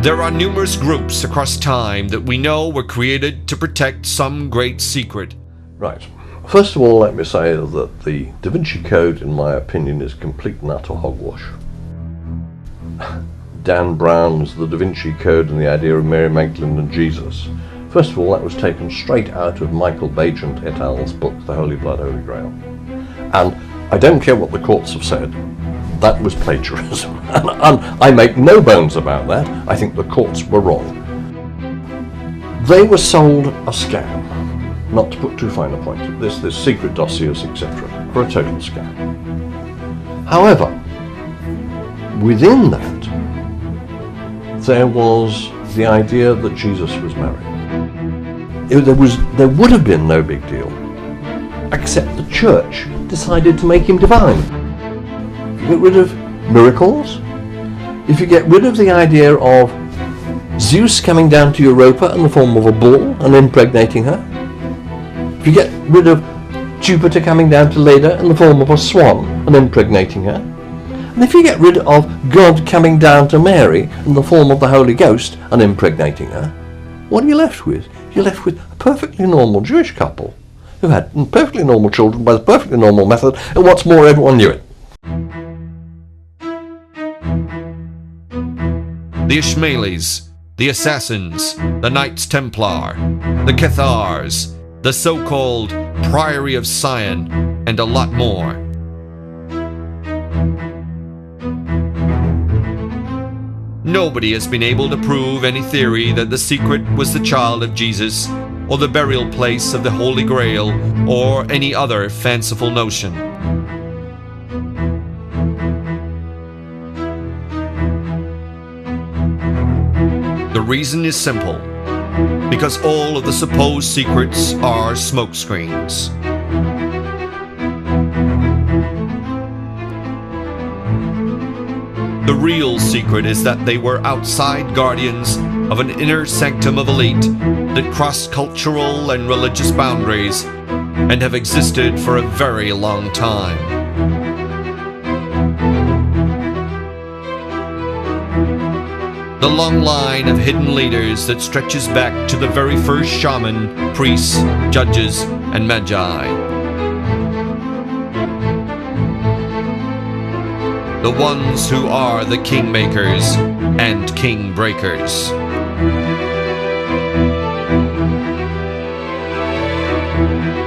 There are numerous groups across time that we know were created to protect some great secret. Right. First of all, let me say that the Da Vinci Code, in my opinion, is complete and utter hogwash. Dan Brown's The Da Vinci Code and the idea of Mary Magdalene and Jesus. First of all, that was taken straight out of Michael Bagent et al.'s book, The Holy Blood, Holy Grail. And I don't care what the courts have said, that was plagiarism. And I make no bones about that. I think the courts were wrong. They were sold a scam, not to put too fine a point. This secret dossiers, etc., for a total scam. However, within that, there was the idea that Jesus was married. There would have been no big deal, except the church decided to make him divine. If you get rid of miracles, if you get rid of the idea of Zeus coming down to Europa in the form of a bull and impregnating her, if you get rid of Jupiter coming down to Leda in the form of a swan and impregnating her, and if you get rid of God coming down to Mary in the form of the Holy Ghost and impregnating her, what are you left with? You're left with a perfectly normal Jewish couple who had perfectly normal children by the perfectly normal method, and what's more, everyone knew it. The Ishmaelis, the Assassins, the Knights Templar, the Cathars, the so-called Priory of Sion, and a lot more. Nobody has been able to prove any theory that the secret was the child of Jesus, or the burial place of the Holy Grail, or any other fanciful notion. The reason is simple, because all of the supposed secrets are smokescreens. The real secret is that they were outside guardians of an inner sanctum of elite that crossed cultural and religious boundaries and have existed for a very long time. The long line of hidden leaders that stretches back to the very first shaman, priests, judges, and magi. The ones who are the kingmakers and king breakers.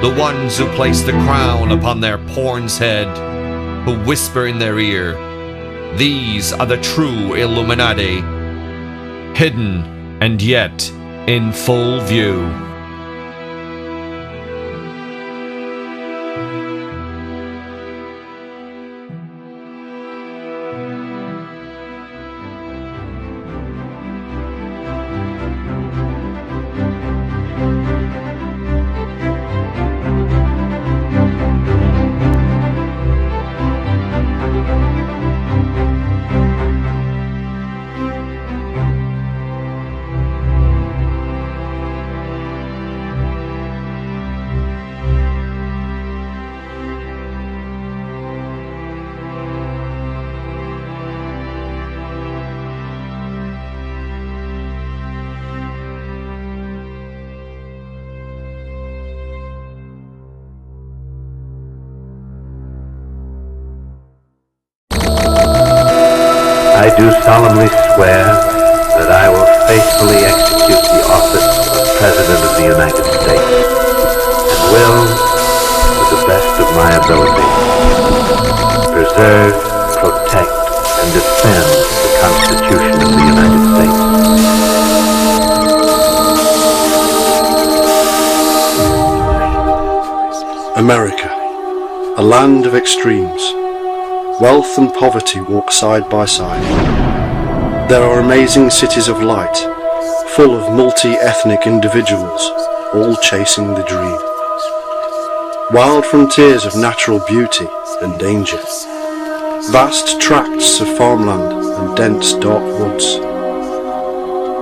The ones who place the crown upon their pawn's head, who whisper in their ear, these are the true Illuminati, hidden and yet in full view. I do solemnly swear that I will faithfully execute the office of President of the United States, and will, to the best of my ability, preserve, protect, and defend the Constitution of the United States. America, a land of extremes. Wealth and poverty walk side by side. There are amazing cities of light, full of multi-ethnic individuals, all chasing the dream. Wild frontiers of natural beauty and danger. Vast tracts of farmland and dense dark woods.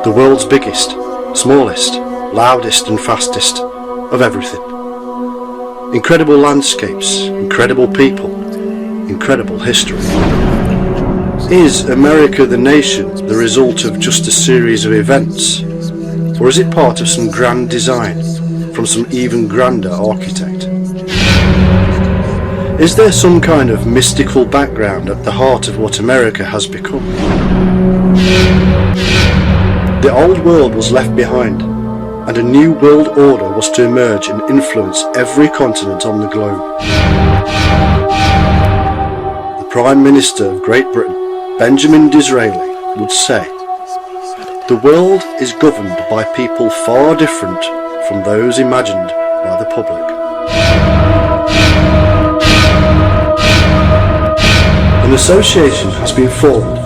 The world's biggest, smallest, loudest and fastest of everything. Incredible landscapes, incredible people, incredible history. Is America the nation the result of just a series of events? Or is it part of some grand design from some even grander architect? Is there some kind of mystical background at the heart of what America has become? The old world was left behind, and a new world order was to emerge and influence every continent on the globe. The Prime Minister of Great Britain, Benjamin Disraeli, would say, "The world is governed by people far different from those imagined by the public." An association has been formed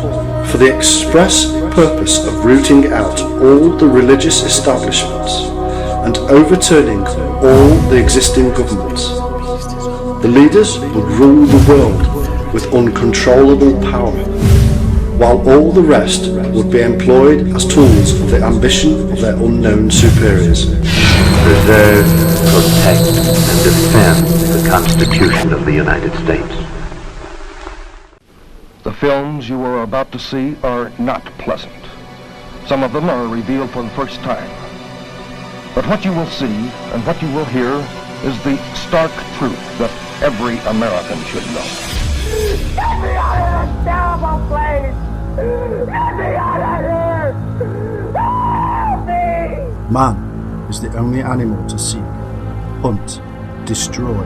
for the express purpose of rooting out all the religious establishments and overturning all the existing governments. The leaders would rule the world with uncontrollable power, while all the rest would be employed as tools for the ambition of their unknown superiors. Preserve, protect, and defend the Constitution of the United States. The films you are about to see are not pleasant. Some of them are revealed for the first time. But what you will see and what you will hear is the stark truth that every American should know. Get me out of this terrible place! Get me out of here! Help me! Man is the only animal to seek, hunt, destroy,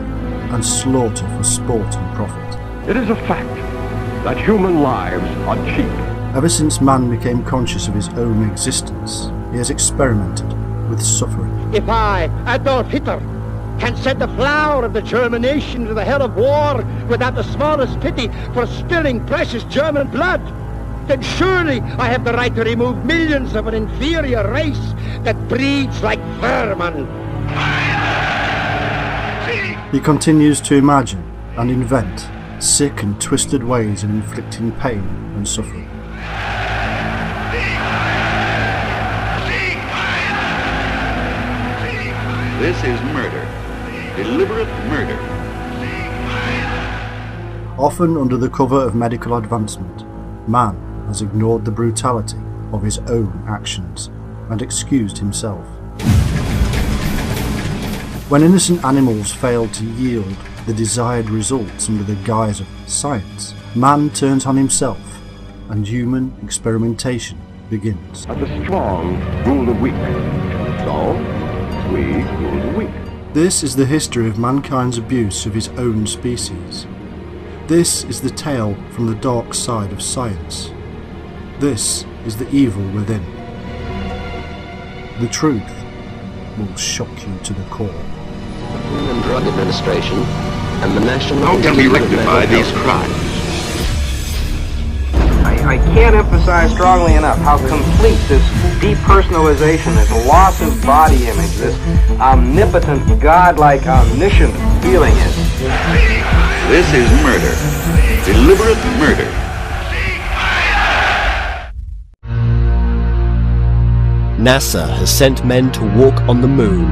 and slaughter for sport and profit. It is a fact that human lives are cheap. Ever since man became conscious of his own existence, he has experimented with suffering. If I, Adolf Hitler, can send the flower of the German nation to the hell of war without the smallest pity for spilling precious German blood, then surely I have the right to remove millions of an inferior race that breeds like vermin. He continues to imagine and invent sick and twisted ways of inflicting pain and suffering. This is murder. Deliberate murder. Often under the cover of medical advancement, man has ignored the brutality of his own actions and excused himself. When innocent animals fail to yield the desired results under the guise of science, man turns on himself and human experimentation begins. The strong rule the weak. So, we rule the weak. This is the history of mankind's abuse of his own species. This is the tale from the dark side of science. This is the evil within. The truth will shock you to the core. The Food and Drug Administration and the National... How can we rectify these crimes? I can't emphasize strongly enough how complete this depersonalization, this loss of body image, this omnipotent, godlike, omniscient feeling is. This is murder. Deliberate murder. NASA has sent men to walk on the moon.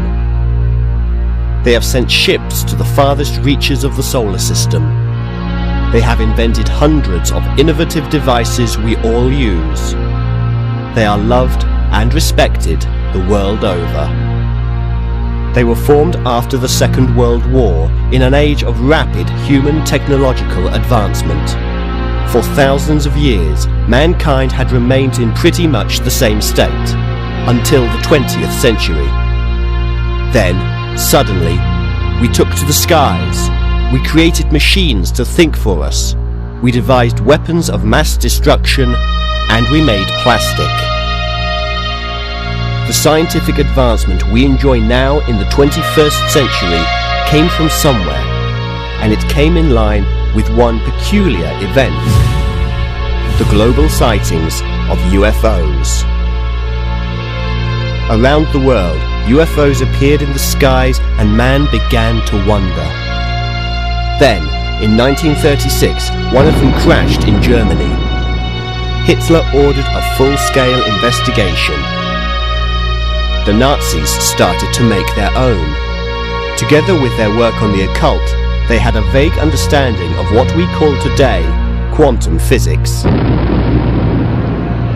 They have sent ships to the farthest reaches of the solar system. They have invented hundreds of innovative devices we all use. They are loved and respected the world over. They were formed after the Second World War in an age of rapid human technological advancement. For thousands of years, mankind had remained in pretty much the same state, until the 20th century. Then, suddenly, we took to the skies. We created machines to think for us. We devised weapons of mass destruction, and we made plastic. The scientific advancement we enjoy now in the 21st century came from somewhere, and it came in line with one peculiar event: the global sightings of UFOs. Around the world, UFOs appeared in the skies and man began to wonder. Then, in 1936, one of them crashed in Germany. Hitler ordered a full-scale investigation. The Nazis started to make their own. Together with their work on the occult, they had a vague understanding of what we call today quantum physics.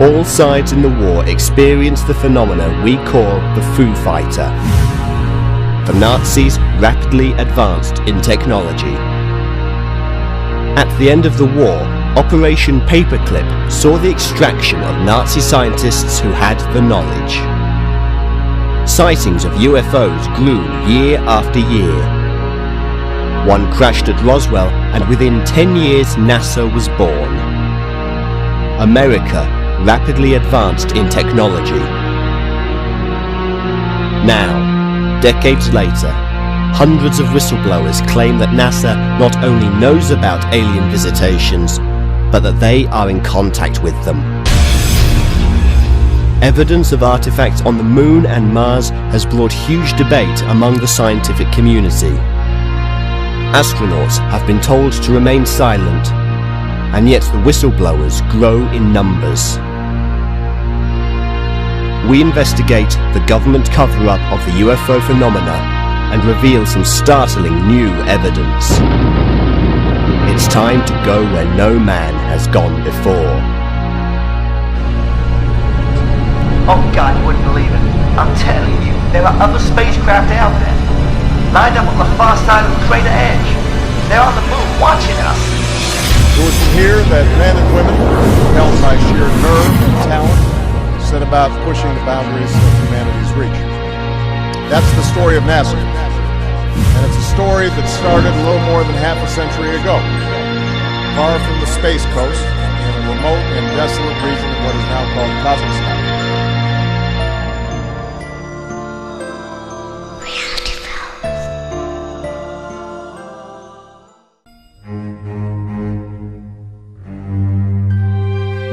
All sides in the war experienced the phenomena we call the Foo Fighter. The Nazis rapidly advanced in technology. At the end of the war, Operation Paperclip saw the extraction of Nazi scientists who had the knowledge. Sightings of UFOs grew year after year. One crashed at Roswell, and within 10 years NASA was born. America rapidly advanced in technology. Now, decades later, hundreds of whistleblowers claim that NASA not only knows about alien visitations, but that they are in contact with them. Evidence of artifacts on the Moon and Mars has brought huge debate among the scientific community. Astronauts have been told to remain silent, and yet the whistleblowers grow in numbers. We investigate the government cover-up of the UFO phenomena and reveal some startling new evidence. It's time to go where no man has gone before. Oh God, you wouldn't believe it. I'm telling you, there are other spacecraft out there, lined up on the far side of the crater edge. They're on the moon watching us. It was from here that men and women, propelled by sheer nerve and talent, set about pushing the boundaries of humanity's reach. That's the story of NASA. And it's a story that started a little more than half a century ago, far from the space coast in a remote and desolate region of what is now called Kazakhstan.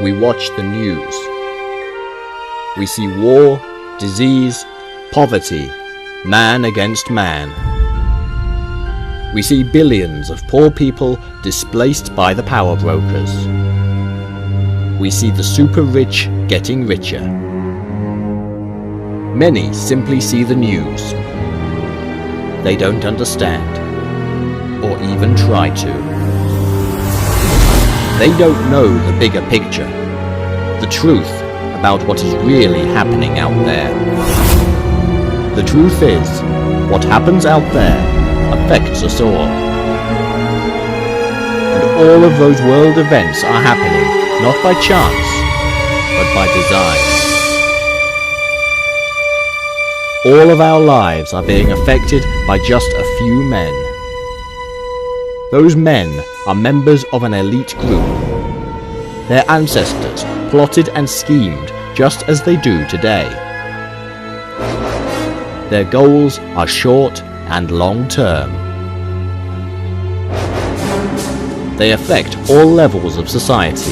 We watch the news. We see war, disease, poverty, man against man. We see billions of poor people displaced by the power brokers. We see the super rich getting richer. Many simply see the news. They don't understand, or even try to. They don't know the bigger picture, the truth about what is really happening out there. The truth is, what happens out there affects us all. And all of those world events are happening not by chance, but by design. All of our lives are being affected by just a few men. Those men are members of an elite group. Their ancestors plotted and schemed just as they do today. Their goals are short and long-term. They affect all levels of society: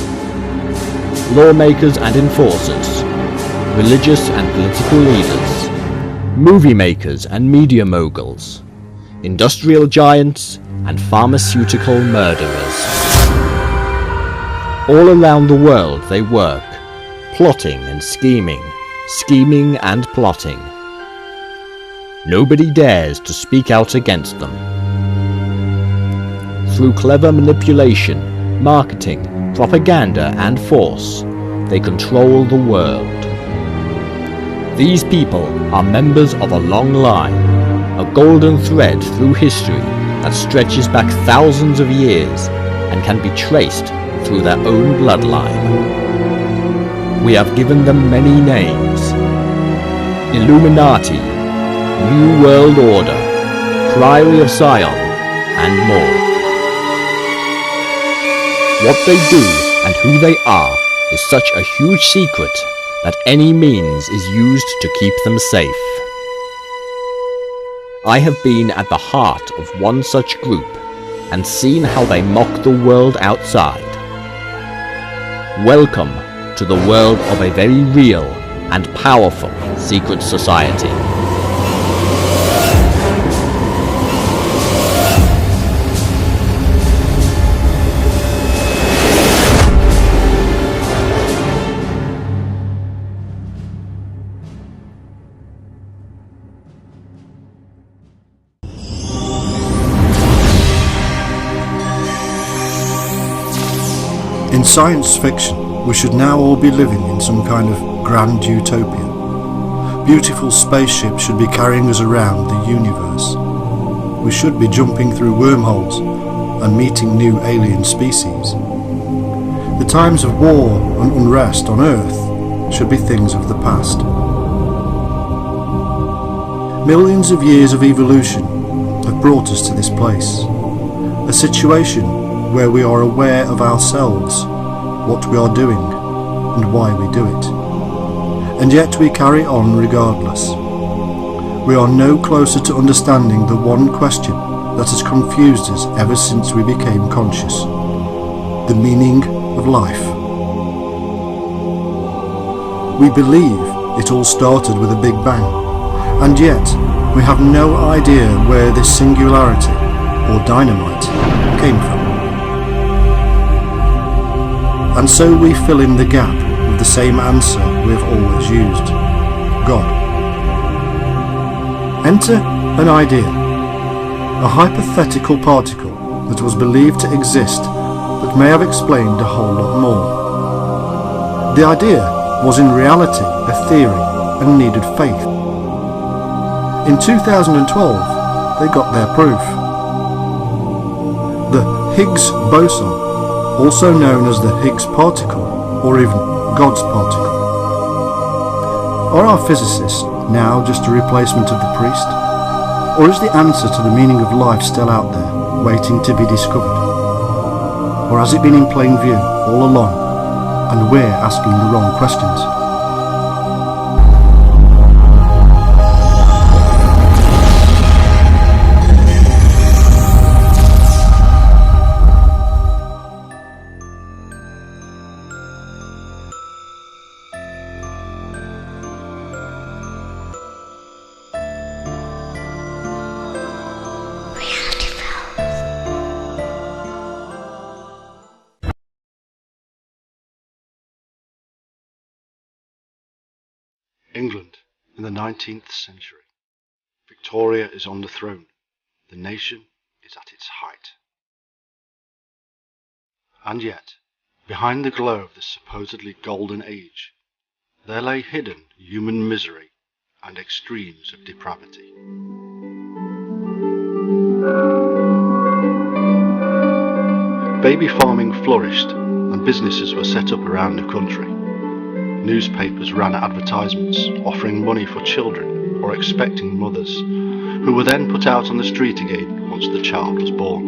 lawmakers and enforcers, religious and political leaders, movie makers and media moguls, industrial giants and pharmaceutical murderers. All around the world they work, plotting and scheming, scheming and plotting. Nobody dares to speak out against them. Through clever manipulation, marketing, propaganda and force, they control the world. These people are members of a long line, a golden thread through history that stretches back thousands of years and can be traced through their own bloodline. We have given them many names: Illuminati, New World Order, Priory of Sion, and more. What they do and who they are is such a huge secret that any means is used to keep them safe. I have been at the heart of one such group and seen how they mock the world outside. Welcome to the world of a very real and powerful secret society. In science fiction, we should now all be living in some kind of grand utopia. Beautiful spaceships should be carrying us around the universe. We should be jumping through wormholes and meeting new alien species. The times of war and unrest on Earth should be things of the past. Millions of years of evolution have brought us to this place, a situation where we are aware of ourselves, what we are doing, and why we do it. And yet we carry on regardless. We are no closer to understanding the one question that has confused us ever since we became conscious: the meaning of life. We believe it all started with a big bang, and yet we have no idea where this singularity, or dynamite, came from. And so we fill in the gap with the same answer we have always used: God. Enter an idea, a hypothetical particle that was believed to exist but may have explained a whole lot more. The idea was in reality a theory and needed faith. In 2012, they got their proof. The Higgs boson, also known as the Higgs particle, or even God's particle. Are our physicists now just a replacement of the priest? Or is the answer to the meaning of life still out there, waiting to be discovered? Or has it been in plain view all along, and we're asking the wrong questions? England in the 19th century. Victoria is on the throne. The nation is at its height. And yet, behind the glow of this supposedly golden age, there lay hidden human misery and extremes of depravity. Baby farming flourished and businesses were set up around the country. Newspapers ran advertisements offering money for children or expecting mothers, who were then put out on the street again once the child was born.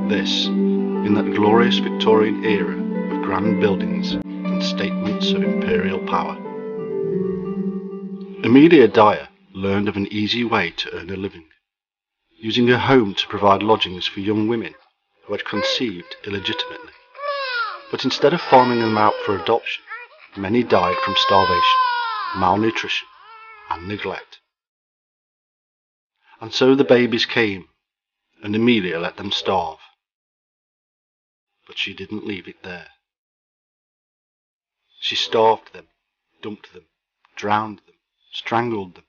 This, in that glorious Victorian era of grand buildings and statements of imperial power. Amelia Dyer learned of an easy way to earn a living, using her home to provide lodgings for young women who had conceived illegitimately. But instead of farming them out for adoption, many died from starvation, malnutrition, and neglect. And so the babies came, and Amelia let them starve. But she didn't leave it there. She starved them, dumped them, drowned them, strangled them,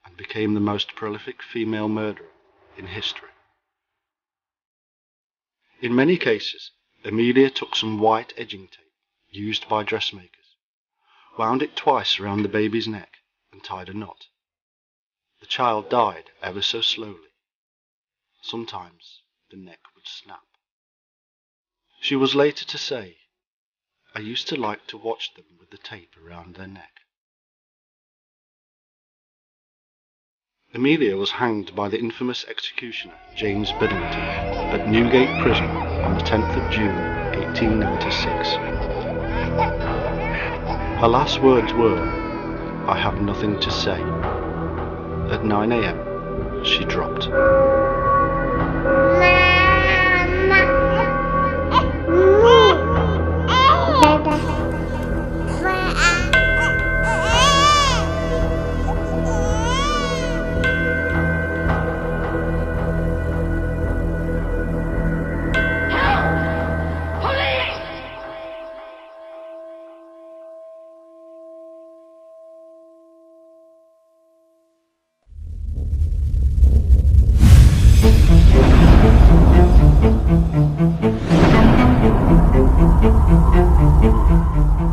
and became the most prolific female murderer in history. In many cases, Amelia took some white edging tape, used by dressmakers, wound it twice around the baby's neck, and tied a knot. The child died ever so slowly. Sometimes the neck would snap. She was later to say, "I used to like to watch them with the tape around their neck." Amelia was hanged by the infamous executioner James Billington at Newgate Prison on the 10th of June, 1896. Her last words were, "I have nothing to say." At 9 a.m. she dropped.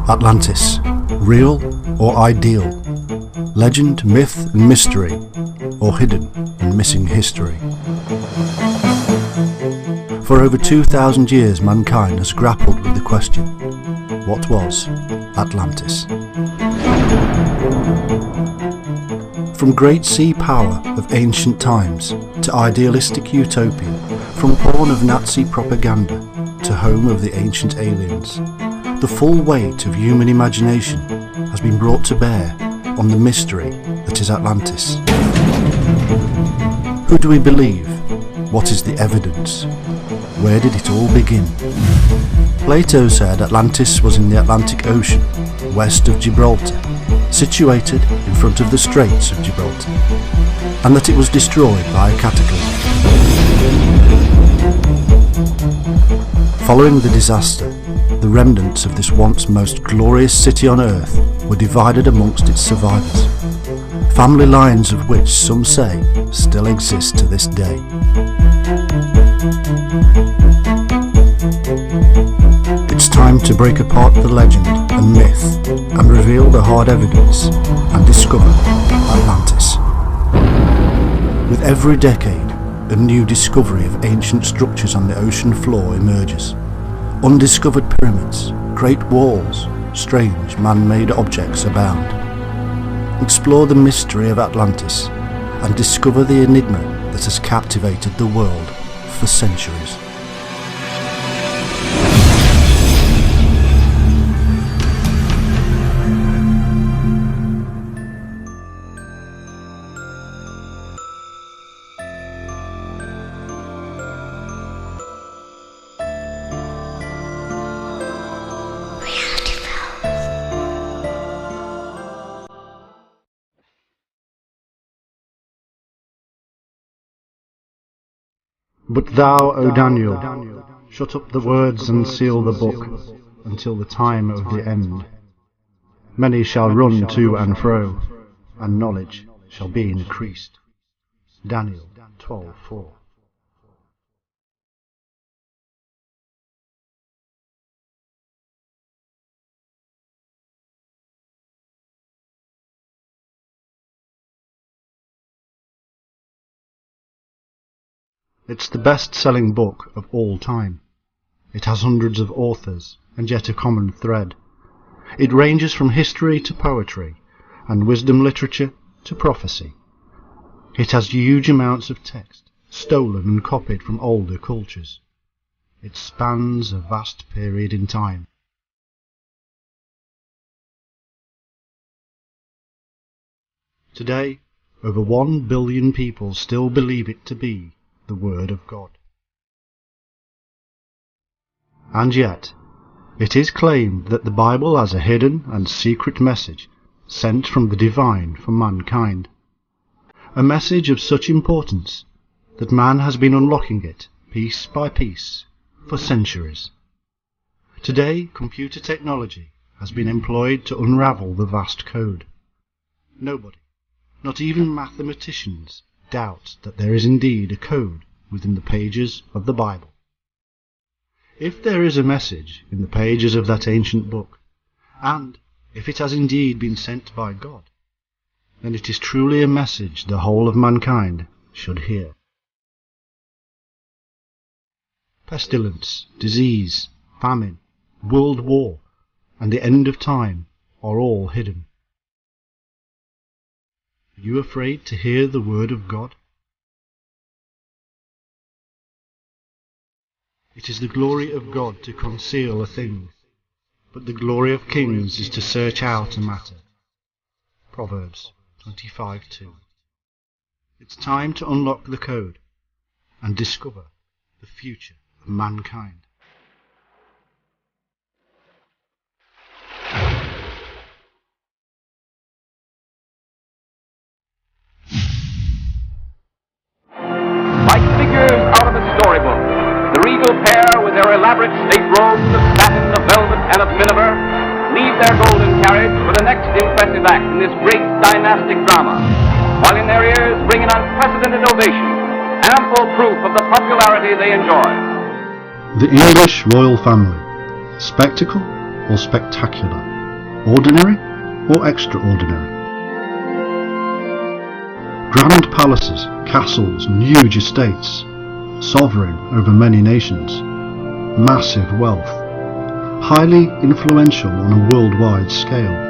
Atlantis, real or ideal? Legend, myth and mystery, or hidden and missing history? For over 2,000 years mankind has grappled with the question, what was Atlantis? From great sea power of ancient times to idealistic utopia, from pawn of Nazi propaganda to home of the ancient aliens, the full weight of human imagination has been brought to bear on the mystery that is Atlantis. Who do we believe? What is the evidence? Where did it all begin? Plato said Atlantis was in the Atlantic Ocean, west of Gibraltar, situated in front of the Straits of Gibraltar, and that it was destroyed by a cataclysm. Following the disaster, the remnants of this once most glorious city on earth were divided amongst its survivors, family lines of which some say still exist to this day. It's time to break apart the legend and myth and reveal the hard evidence and discover Atlantis. With every decade, a new discovery of ancient structures on the ocean floor emerges. Undiscovered pyramids, great walls, strange man-made objects abound. Explore the mystery of Atlantis and discover the enigma that has captivated the world for centuries. But thou, O Daniel, shut up the words and seal the book until the time of the end. Many shall run to and fro, and knowledge shall be increased. Daniel 12:4. It's the best-selling book of all time. It has hundreds of authors, and yet a common thread. It ranges from history to poetry, and wisdom literature to prophecy. It has huge amounts of text, stolen and copied from older cultures. It spans a vast period in time. Today, over 1 billion people still believe it to be the Word of God. And yet, it is claimed that the Bible has a hidden and secret message sent from the divine for mankind. A message of such importance that man has been unlocking it piece by piece for centuries. Today, computer technology has been employed to unravel the vast code. Nobody, not even mathematicians, doubt that there is indeed a code within the pages of the Bible. If there is a message in the pages of that ancient book, and if it has indeed been sent by God, then it is truly a message the whole of mankind should hear. Pestilence, disease, famine, world war, and the end of time are all hidden. Are you afraid to hear the word of God? It is the glory of God to conceal a thing, but the glory of kings is to search out a matter. Proverbs 25:2. It's time to unlock the code and discover the future of mankind. Like figures out of a storybook, the regal pair with their elaborate state robes of satin, of velvet, and of miniver leave their golden carriage for the next impressive act in this great dynastic drama, while in their ears ring an unprecedented ovation, ample proof of the popularity they enjoy. The English royal family. Spectacle or spectacular? Ordinary or extraordinary? Grand palaces, castles and huge estates, sovereign over many nations, massive wealth, highly influential on a worldwide scale.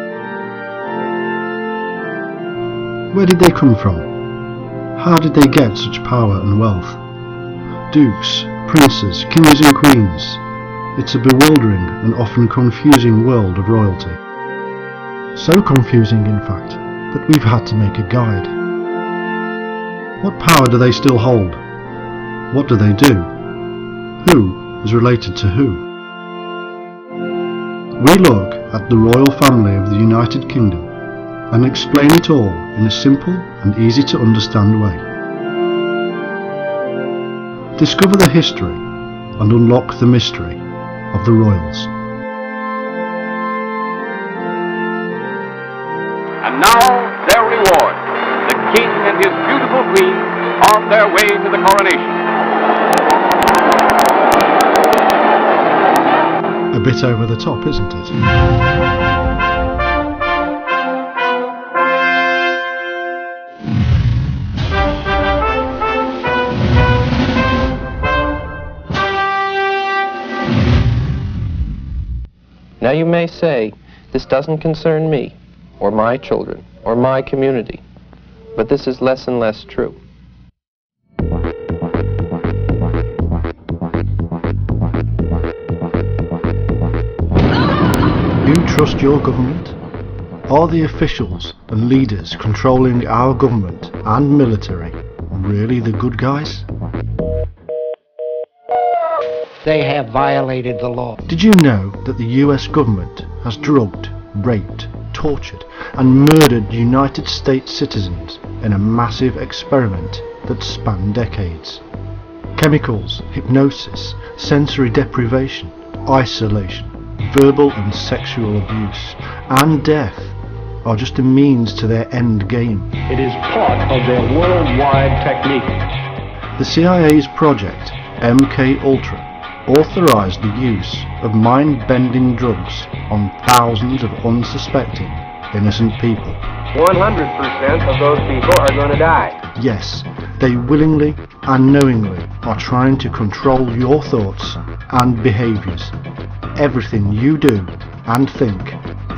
Where did they come from? How did they get such power and wealth? Dukes, princes, kings and queens. It's a bewildering and often confusing world of royalty. So confusing, in fact, that we've had to make a guide. What power do they still hold? What do they do? Who is related to who? We look at the royal family of the United Kingdom and explain it all in a simple and easy to understand way. Discover the history and unlock the mystery of the royals. And now, their reward, the king and his beautiful queen on their way to the coronation. A bit over the top, isn't it? Now you may say, this doesn't concern me, or my children, or my community, but this is less and less true. You trust your government? Are the officials and leaders controlling our government and military really the good guys? They have violated the law. Did you know that the US government has drugged, raped, tortured and murdered United States citizens in a massive experiment that spanned decades? Chemicals, hypnosis, sensory deprivation, isolation, verbal and sexual abuse, and death are just a means to their end game. It is part of their worldwide technique. The CIA's project, MK-Ultra, authorized the use of mind-bending drugs on thousands of unsuspecting, innocent people. 100% of those people are going to die. Yes, they willingly and knowingly are trying to control your thoughts and behaviors. Everything you do and think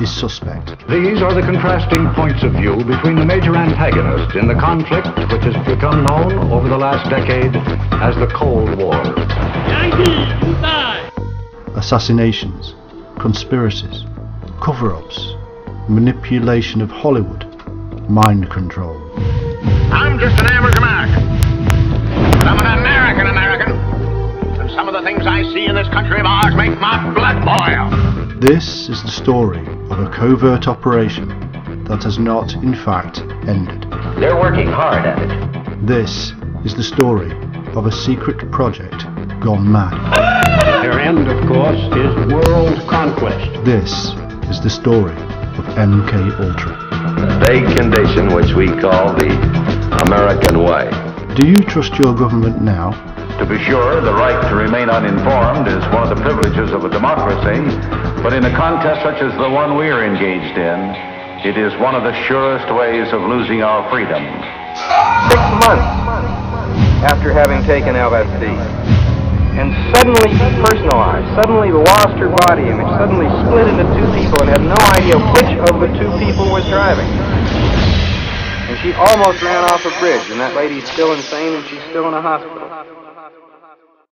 is suspect. These are the contrasting points of view between the major antagonists in the conflict which has become known over the last decade as the Cold War. Assassinations, conspiracies, cover-ups, manipulation of Hollywood, mind control. I'm just an average American, but I'm an American, and some of the things I see in this country of ours make my blood boil. This is the story of a covert operation that has not, in fact, ended. They're working hard at it. This is the story of a secret project gone mad. Their end, of course, is world conquest. This is the story of MK-Ultra. The vague condition which we call the American way. Do you trust your government now? To be sure, the right to remain uninformed is one of the privileges of a democracy, but in a contest such as the one we are engaged in, it is one of the surest ways of losing our freedom. 6 months after having taken LSD, and suddenly depersonalized, suddenly lost her body image, suddenly split into two people and had no idea which of the two people was driving. And she almost ran off a bridge, and that lady's still insane and she's still in a hospital.